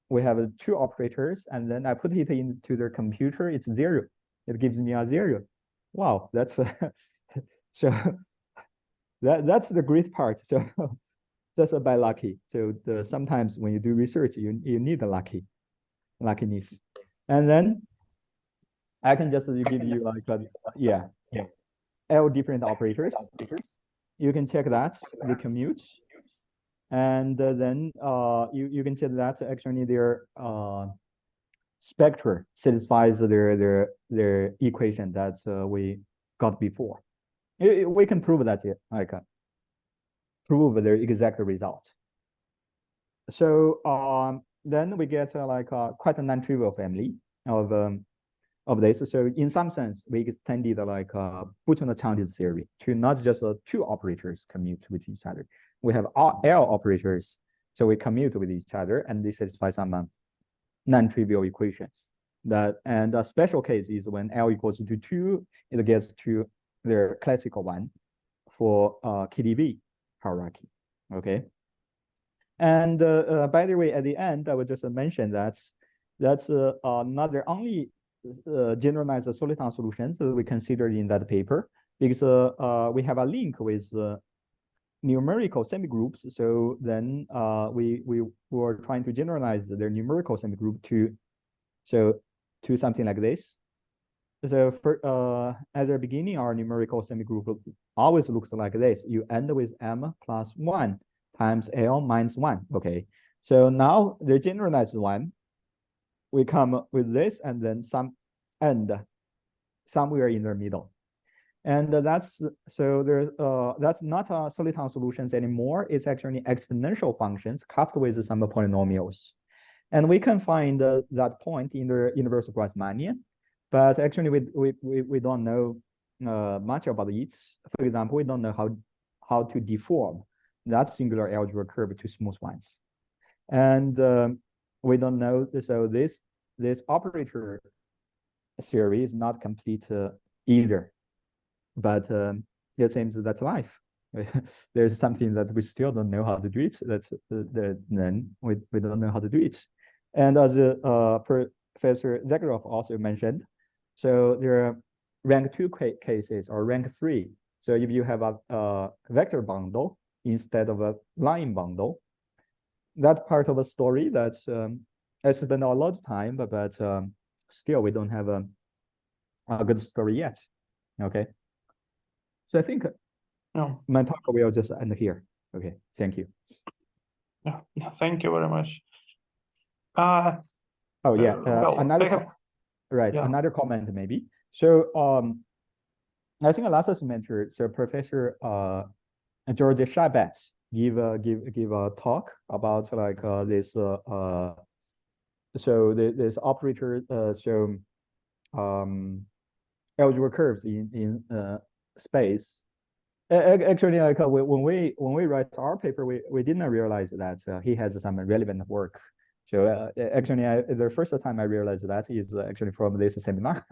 we have 2 operators, and then I put it into their computer. It's 0. It gives me a 0. Wow, that's so that's the great part. So just by lucky. So sometimes when you do research, you need the luckiness, and then I can just give you like L different operators. You can check that the commute. And then you can check that actually their spectra satisfies their equation that we got before. We can prove that like prove their exact result. So then we get quite a non-trivial family of this. So in some sense, we extended like Bouton-Chandes theory to not just 2 operators commute with each other. We have L operators, so we commute with each other, and they satisfy some non-trivial equations. And a special case is when L equals to 2, it gets to the classical one for KDV hierarchy. Okay. And by the way, at the end, I would just mention that's not the only generalized soliton solutions that we considered in that paper, because we have a link with numerical semigroups. So then we were trying to generalize their numerical semigroup to something like this. So for at the beginning, our numerical semigroup always looks like this. You end with m plus 1 times L minus 1. Okay. So now the generalized one, we come with this, and then some end somewhere in the middle. And that's not soliton solutions anymore. It's actually exponential functions coupled with some polynomials. And we can find that point in the universal Grassmannian, but actually we don't know much about it. For example, we don't know how to deform that singular algebra curve to smooth ones. And we don't know, so this operator theory is not complete either. But it seems that's life. There's something that we still don't know how to do it. Then we don't know how to do it. And as Professor Zakharov also mentioned, so there are rank 2 cases or rank 3. So if you have a vector bundle instead of a line bundle, that part of a story that I spent a lot of time, but still we don't have a good story yet. Okay. So I think my talk will just end here. Okay, thank you. Yeah, thank you very much. Oh yeah, well, another yeah. another comment maybe. So I think last semester, so Professor George Shabat give a talk about like this this operator algebra curves in space. Actually, like when we write our paper, we didn't realize that he has some relevant work. So actually, the first time I realized that is actually from this seminar.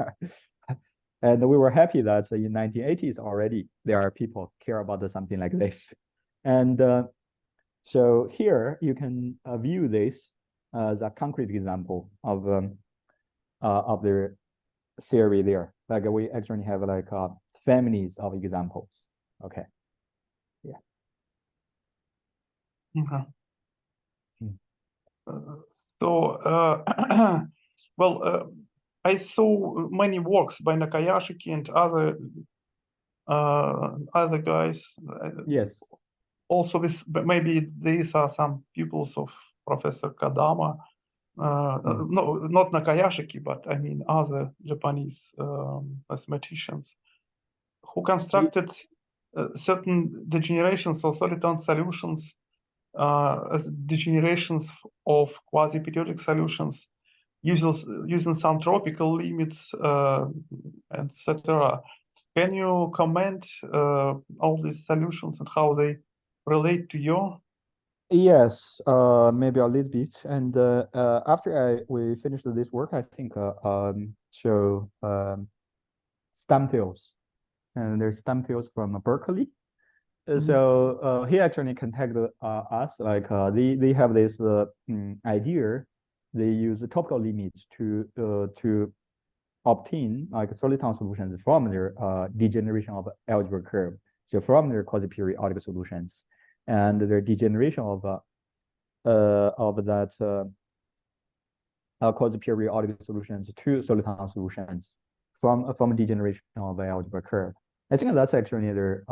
And we were happy that in 1980s already there are people care about something like this. And so here you can view this as a concrete example of the theory there. Like we actually have like families of examples. Okay. Yeah. Okay. Mm. So, well, I saw many works by Nakayashiki and other guys. Yes. Also, maybe these are some pupils of Professor Kadama. No, not Nakayashiki, but I mean other Japanese mathematicians who constructed certain degenerations or solitons solutions as degenerations of quasi-periodic solutions using some tropical limits, etc. Can you comment all these solutions and how they relate to your? Yes, maybe a little bit. And after we finished this work, I think stem fields, and there's stem fields from Berkeley. So he actually contacted us. Like they have this idea. They use the tropical limits to obtain like soliton solutions from their degeneration of algebra curve. So from their quasi-periodic solutions, and their degeneration of that quasi-periodic solutions to soliton solutions from degeneration of the algebra curve. I think that's actually their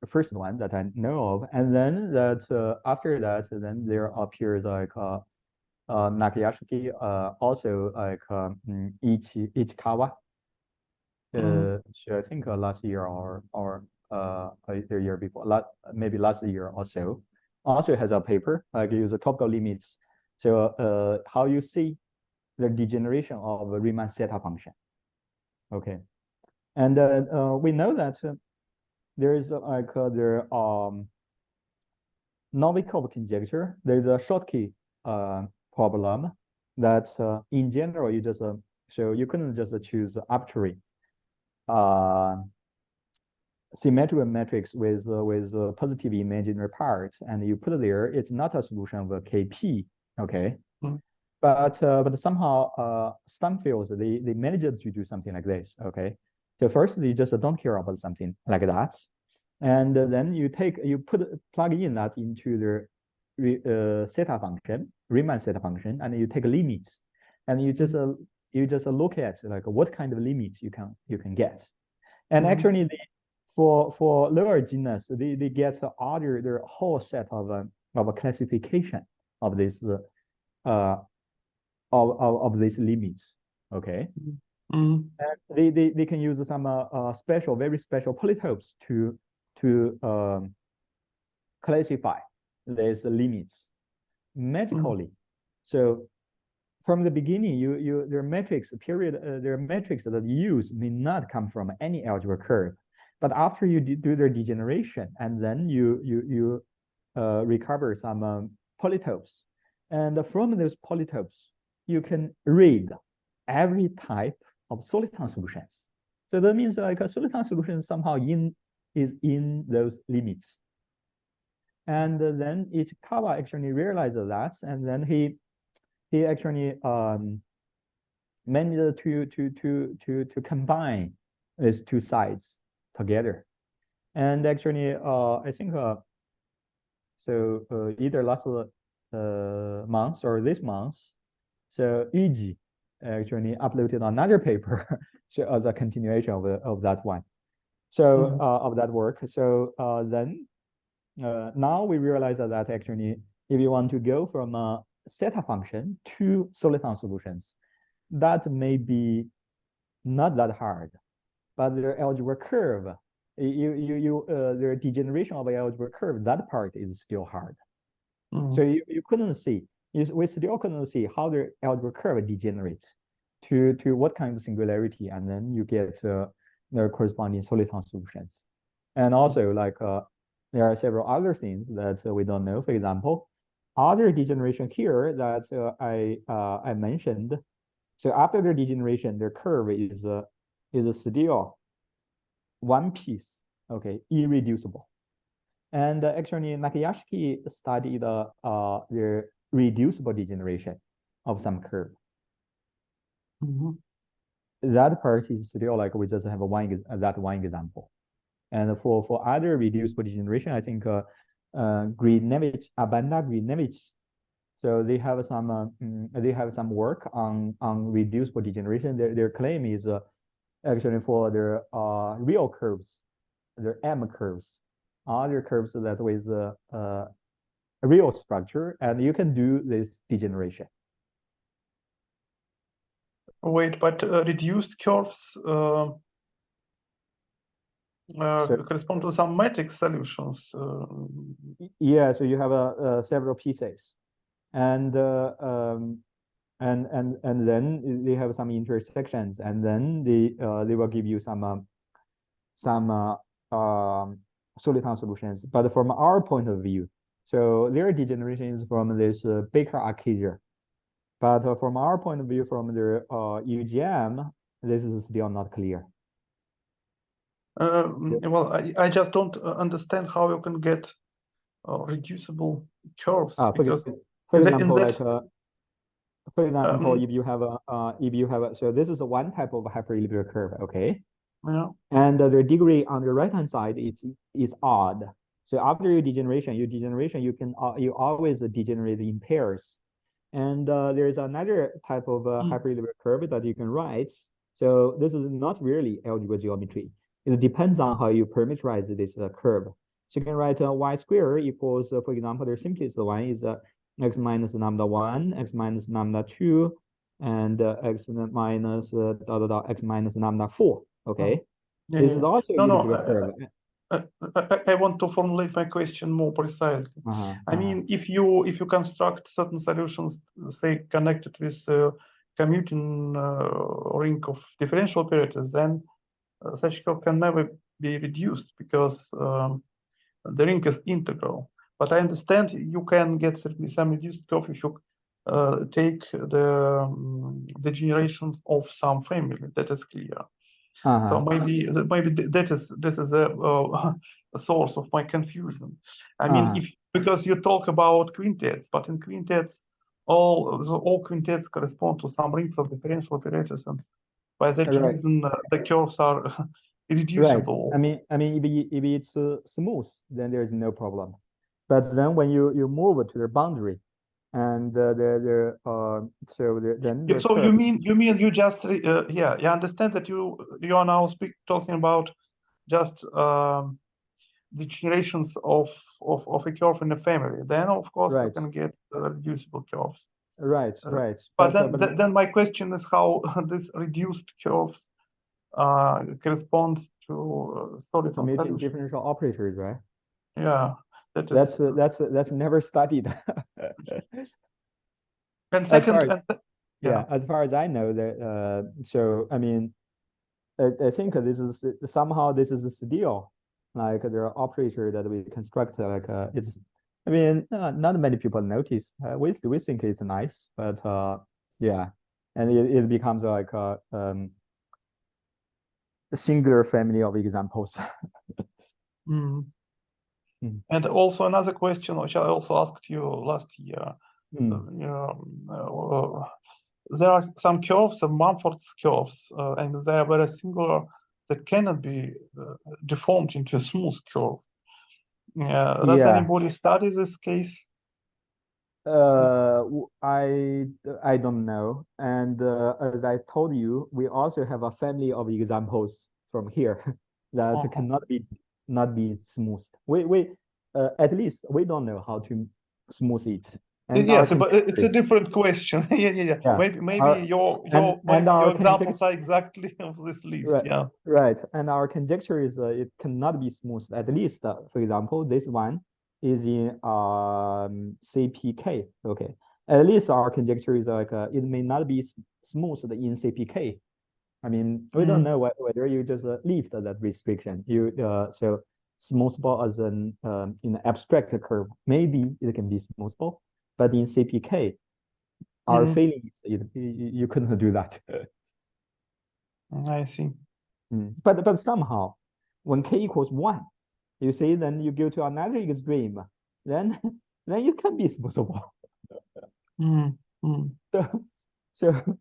first one that I know of, and then that after that, then there appears like Nakayashiki, also like Ichikawa. So I think last year or the year before, maybe last year also has a paper like use the tropical limits. So how you see the degeneration of a Riemann zeta function. Okay, and we know that there is like the Novikov conjecture. There's a Schottky problem that in general you just so you couldn't just choose arbitrary symmetrical matrix with positive imaginary parts, and you put there. It's not a solution of a KP. Okay. But somehow stem fields they managed to do something like this. Okay. So first they just don't care about something like that, and then you plug in that into the zeta function, Riemann zeta function, and you take limits, and you just look at like what kind of limits you can get, and actually for lower genus they get their whole set of a classification of this of these limits. Okay. And they can use some very special polytopes to classify these limits magically. So from the beginning, their metrics that you use may not come from any algebra curve, but after you do their degeneration, and then you recover some polytopes, and from those polytopes you can read every type of soliton solutions. So that means like a soliton solution somehow is in those limits. And then Ichikawa actually realized that, and then he actually managed to combine these two sides together. And actually, I think so either last month or this month, so Yuji actually uploaded another paper as a continuation of that one. So of that work. So then now we realize that actually, if you want to go from a zeta function to soliton solutions, that may be not that hard, but the algebra curve, the degeneration of the algebra curve, that part is still hard. So you couldn't see, we still couldn't see how the algebra curve degenerates to what kind of singularity, and then you get the corresponding soliton solutions. And also, like there are several other things that we don't know. For example, other degeneration here that I mentioned. So after the degeneration, the curve is still one piece, okay, irreducible. And actually, Nakayashiki studied the reducible degeneration of some curve. That part is still like we just have that one example. And for other reducible degeneration, I think Abanda Greenevich, so they have some work on reducible degeneration. Their claim is actually for their real curves, their M curves, other curves that with a real structure, and you can do this degeneration. Wait, but reduced curves correspond to some matrix solutions. Yeah, so you have several pieces, and then they have some intersections, and then they will give you some soliton solutions. But from our point of view, so their degeneration is from this Baker Arcadia. But from our point of view, from the UGM, this is still not clear. Well, I just don't understand how you can get reducible curves. Because for example, if you have so this is one type of hyperelliptical curve, okay? Yeah. And the degree on the right hand side is odd. So after your degeneration, you always degenerate in pairs. And there's another type of hyperelliptical curve that you can write. So this is not really algebra geometry. It depends on how you parameterize this curve. So you can write y squared equals, for example, the simplest one is x minus lambda 1, x minus lambda 2, and x minus x minus lambda 4. Okay, this is also a elliptical curve. I want to formulate my question more precisely. I mean, if you construct certain solutions, say connected with a commuting ring of differential operators, then such curve can never be reduced because the ring is integral. But I understand you can get some reduced curve if you take the generations of some family. That is clear. So maybe this is a source of my confusion. I mean, because you talk about quintets, but in quintets, all quintets correspond to some rings of differential operators, and by that reason, the curves are irreducible. Right. I mean, if it's smooth, then there is no problem. But then when you move to the boundary, and so you mean you just yeah, I understand that you are now talking about just the generations of a curve in a family. Then of course you can get reducible curves. Right. But then my question is how this reduced curves correspond to soliton solutions. Differential operators, right? Yeah, that's never studied. And second, as far as I know, that so I mean, I think this is somehow still like there are operators that we construct like it's. I mean, not many people notice. We think it's nice, but yeah, and it becomes like a singular family of examples. And also another question, which I also asked you last year. There are some curves, some Mumford's curves, and they are very singular that cannot be deformed into a smooth curve. Does anybody study this case? I don't know. And as I told you, we also have a family of examples from here. that cannot be smoothed. We at least we don't know how to smooth it. And yes, but it's a different question. Yeah. Maybe your examples are exactly of this list. Right, yeah. Right. And our conjecture is it cannot be smoothed. At least, for example, this one is in CPK. Okay. At least our conjecture is like it may not be smoothed in CPK. I mean, we don't know whether you just leave that restriction. You so smoothable as an in an abstract curve, maybe it can be smoothable, but in CPK, our feeling is you couldn't do that. I see. But somehow, when k equals 1, you see, then you go to another extreme, then it can be smoothable. So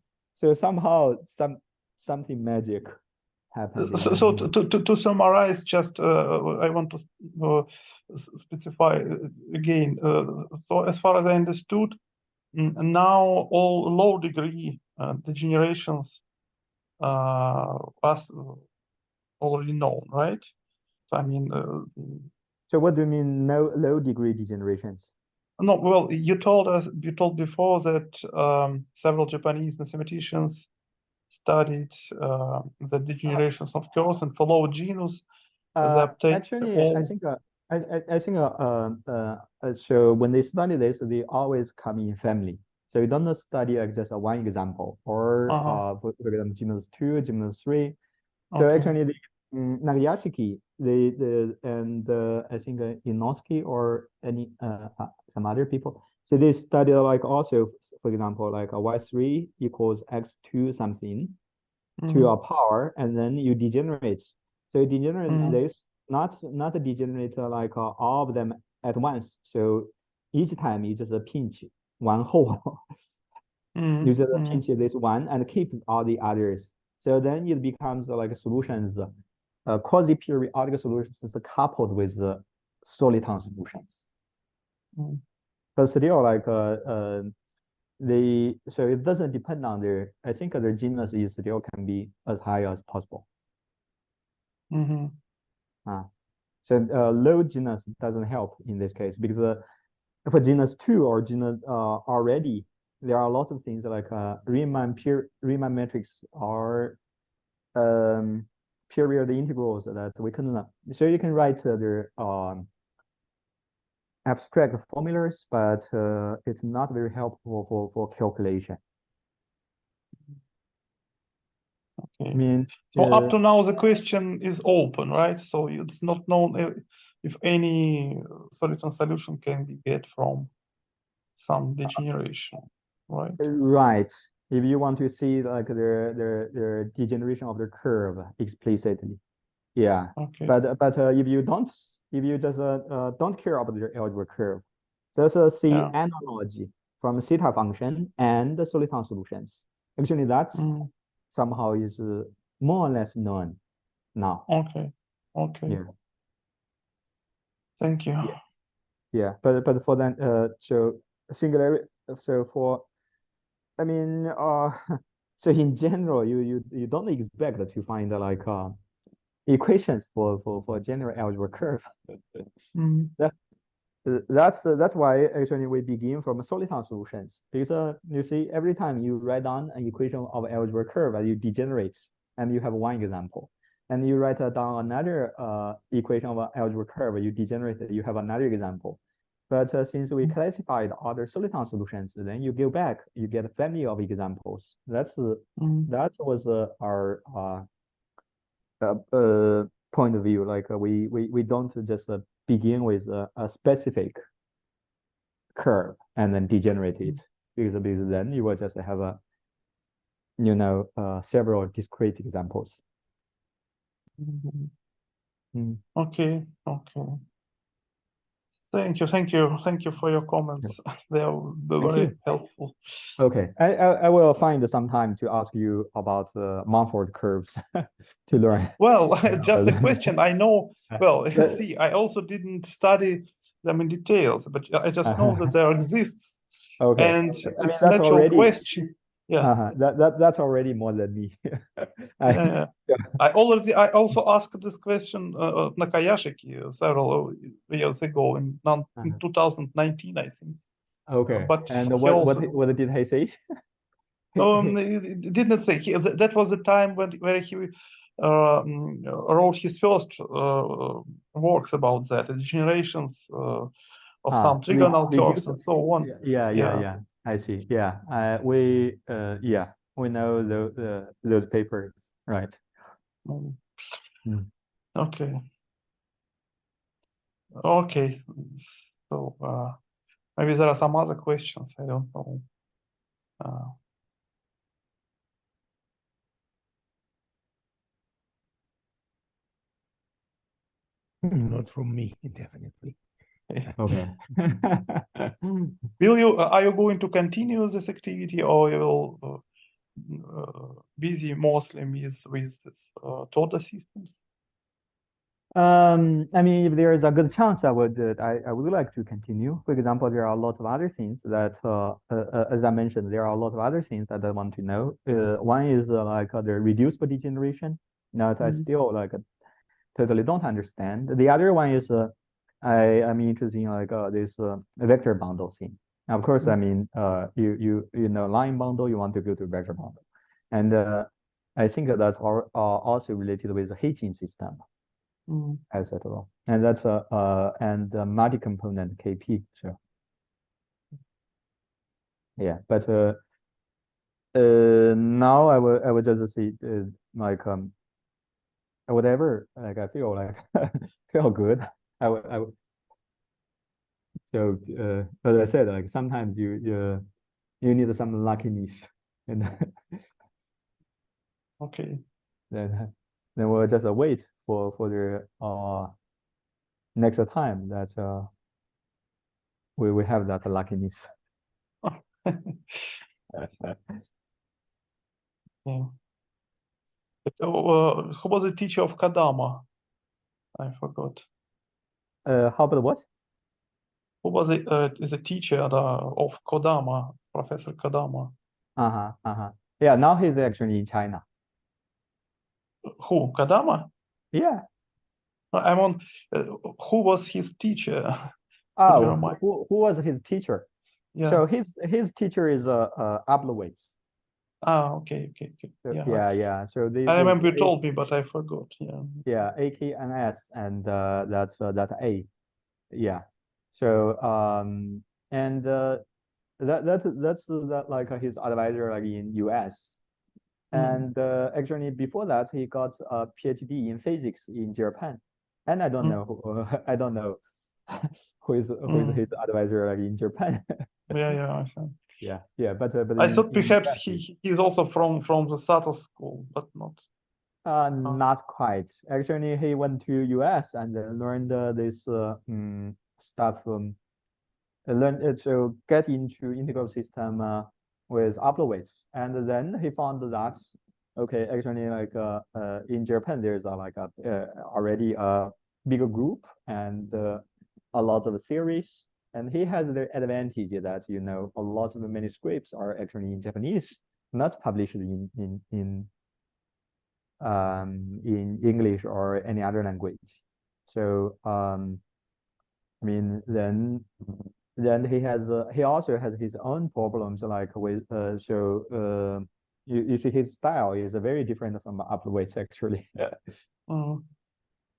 somehow something magic happens. So to summarize, just I want to specify again. So as far as I understood, now all low degree degenerations was already known, right? So I mean. So what do you mean low degree degenerations? No, well, you told before that several Japanese mathematicians studied the degenerations of curves, and for low genus, they obtained actually, all... I think so when they study this, they always come in family. So you don't study just one example, or for example, genus 2, genus 3. So actually, Nagayashiki, and I think Inosuke or any some other people. So they study like also, for example, like a y3 equals x2 something to a power, and then you degenerate. So you degenerate this, not degenerate like all of them at once. So each time you just pinch one hole. You just pinch this one and keep all the others. So then it becomes like solutions, quasi-periodic solutions coupled with the soliton solutions. But still, like so it doesn't depend on their. I think their genus is still can be as high as possible. So low genus doesn't help in this case, because for genus 2 or genus already, there are a lot of things like Riemann metrics or period integrals that we can. So you can write their abstract formulas, but it's not very helpful for calculation. Okay. I mean, so up to now the question is open, right? So it's not known if any soliton solution can be get from some degeneration, right? Right. If you want to see like the degeneration of the curve explicitly, yeah. Okay. But if you just don't care about the algebra curve, just see analogy from theta function and the soliton solutions. Actually, that's somehow is more or less known now. Okay. Yeah. Thank you. Yeah. But for that so singularity, so for, I mean so in general you don't expect to find like equations for general algebra curve. That's why actually we begin from soliton solutions, because you see every time you write down an equation of algebra curve, you degenerate, and you have one example, and you write down another equation of algebra curve, you degenerate, you have another example. But since we classified other soliton solutions, then you go back, you get a family of examples. That was our point of view. Like we don't just begin with a specific curve and then degenerate it, because then you will just have a several discrete examples. Okay. Thank you for your comments. They are very helpful. Okay, I will find some time to ask you about Mumford curves to learn. Well, just a question. I know. Well, see, I also didn't study them in details, but I just know that there exists. Okay, And I mean, it's a natural question. Yeah. That's already more than me. Yeah. I also asked this question na Kayashiki several years ago in 2019, I think. Okay. But And he what also, what did he say? he didn't say. That was the time where he wrote his first works about that, the degenerations of some trigonal curves and so on. Yeah. I see. Yeah. We know those papers, right? Okay. Okay. So maybe there are some other questions. I don't know. Not from me, definitely. Okay. Are you going to continue this activity, or you will busy mostly with this total systems? I mean, if there is a good chance, I would like to continue. For example, there are a lot of other things that, as I mentioned, there are a lot of other things that I want to know. One is like the reducible degeneration. Now, I still like totally don't understand. The other one is I'm interested in like this vector bundle thing. Now, of course, I mean, you know, line bundle, you want to go to vector bundle, and I think that's also related with the Hitching system, etc. And that's and multi-component KP. So yeah, but now I will just see like whatever, like I feel like feel good. I would. So as I said, like sometimes you need some luckiness, and Okay. then we'll just wait for the next time that we have that luckiness. Yeah. Who was the teacher of Kadama? I forgot. How about what? Who was the teacher of Kodama, Professor Kodama? Yeah, now he's actually in China. Who? Kodama? Yeah. I'm on. Who was his teacher? Who was his teacher? Yeah. So his teacher is Ablowitz. Okay. So, Yeah. yeah. So I remember you told me, but I forgot. Yeah. Yeah, AK and S, and that's that A. Yeah. So and that's like his advisor like in US. And actually before that he got a PhD in physics in Japan. And I don't know who I don't know who is his advisor like in Japan. Yeah. I see. Yeah, but I thought perhaps he's also from the Sato school, but not. Not quite. Actually, he went to US and learned this stuff. Learned to get into integral system with Ablowitz, and then he found that okay, actually, like in Japan, there's like already a bigger group and a lot of theories. And he has the advantage that a lot of the manuscripts are actually in Japanese, not published in English or any other language. So I mean, then he also has his own problems like with you see his style is very different from Ablowitz actually.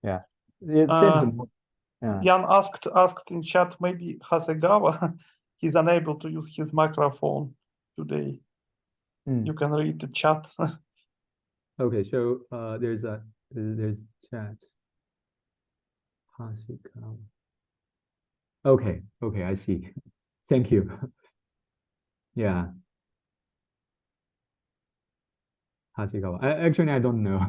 Yeah, it seems. Jan asked in chat, maybe Hasegawa he's unable to use his microphone today. You can read the chat. Okay, so there's chat. Hasegawa. Okay, I see. Thank you. Yeah. Hasegawa. Actually, I don't know.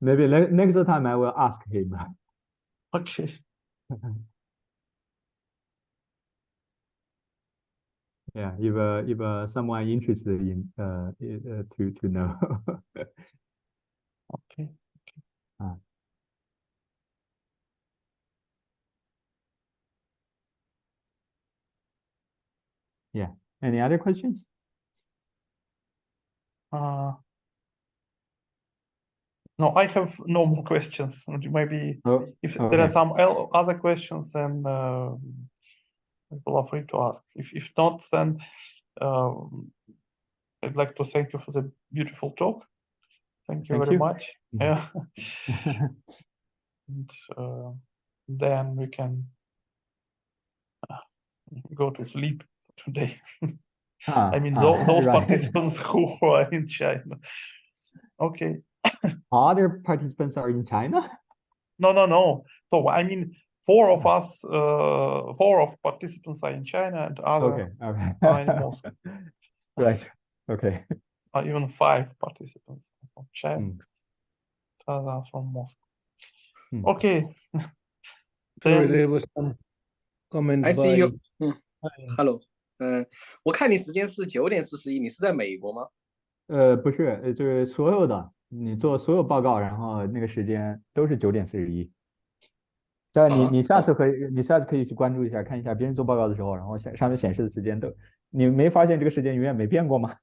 Maybe next time I will ask him. Okay. Yeah, if someone interested in to know. Okay. Yeah. Any other questions? No, I have no more questions. Maybe Oh, if there okay. are some other questions, then people are free to ask. If not, then I'd like to thank you for the beautiful talk. Thank you Thank very you. much. Yeah. And then we can go to sleep today. I mean, those right. participants who are in China. Okay. Other participants are in China? No. So I mean, four of participants are in China, and other Okay. are in Moscow. Right. Okay. Even 5 participants from China, others from Moscow. Okay. Sorry, Then there was some comments I see by. you. Hello. 我看你时间是9点41，你是在美国吗？不是，就是所有的你做所有报告，然后那个时间都是9点41。但你下次可以去关注一下，看一下别人做报告的时候，然后上面显示的时间都，你没发现这个时间永远没变过吗？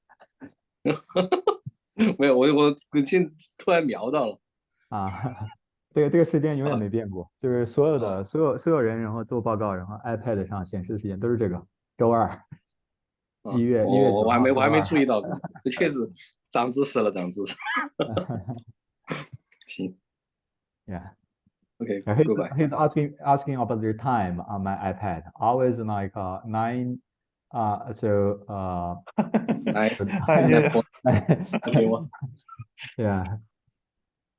没有，我现在突然瞄到了。这个时间永远没变过，就是所有人，然后做报告，然后 iPad 上显示的时间都是这个周2，1月9号。我还没注意到过，这确实长知识了，长知识。行。Yeah. Okay. He's asking about the time on my iPad. Always like 9. Yeah.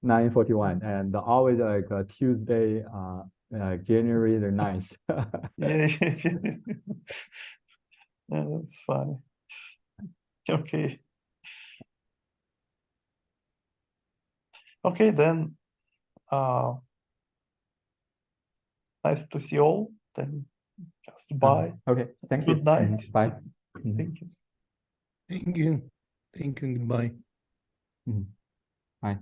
9:41, and always like Tuesday, January the 9th. Yeah, that's funny. Okay. Okay, then. Nice to see you all. Then just bye. Okay, thank you. Good night. Bye. Thank you. Thank you. Goodbye. Bye.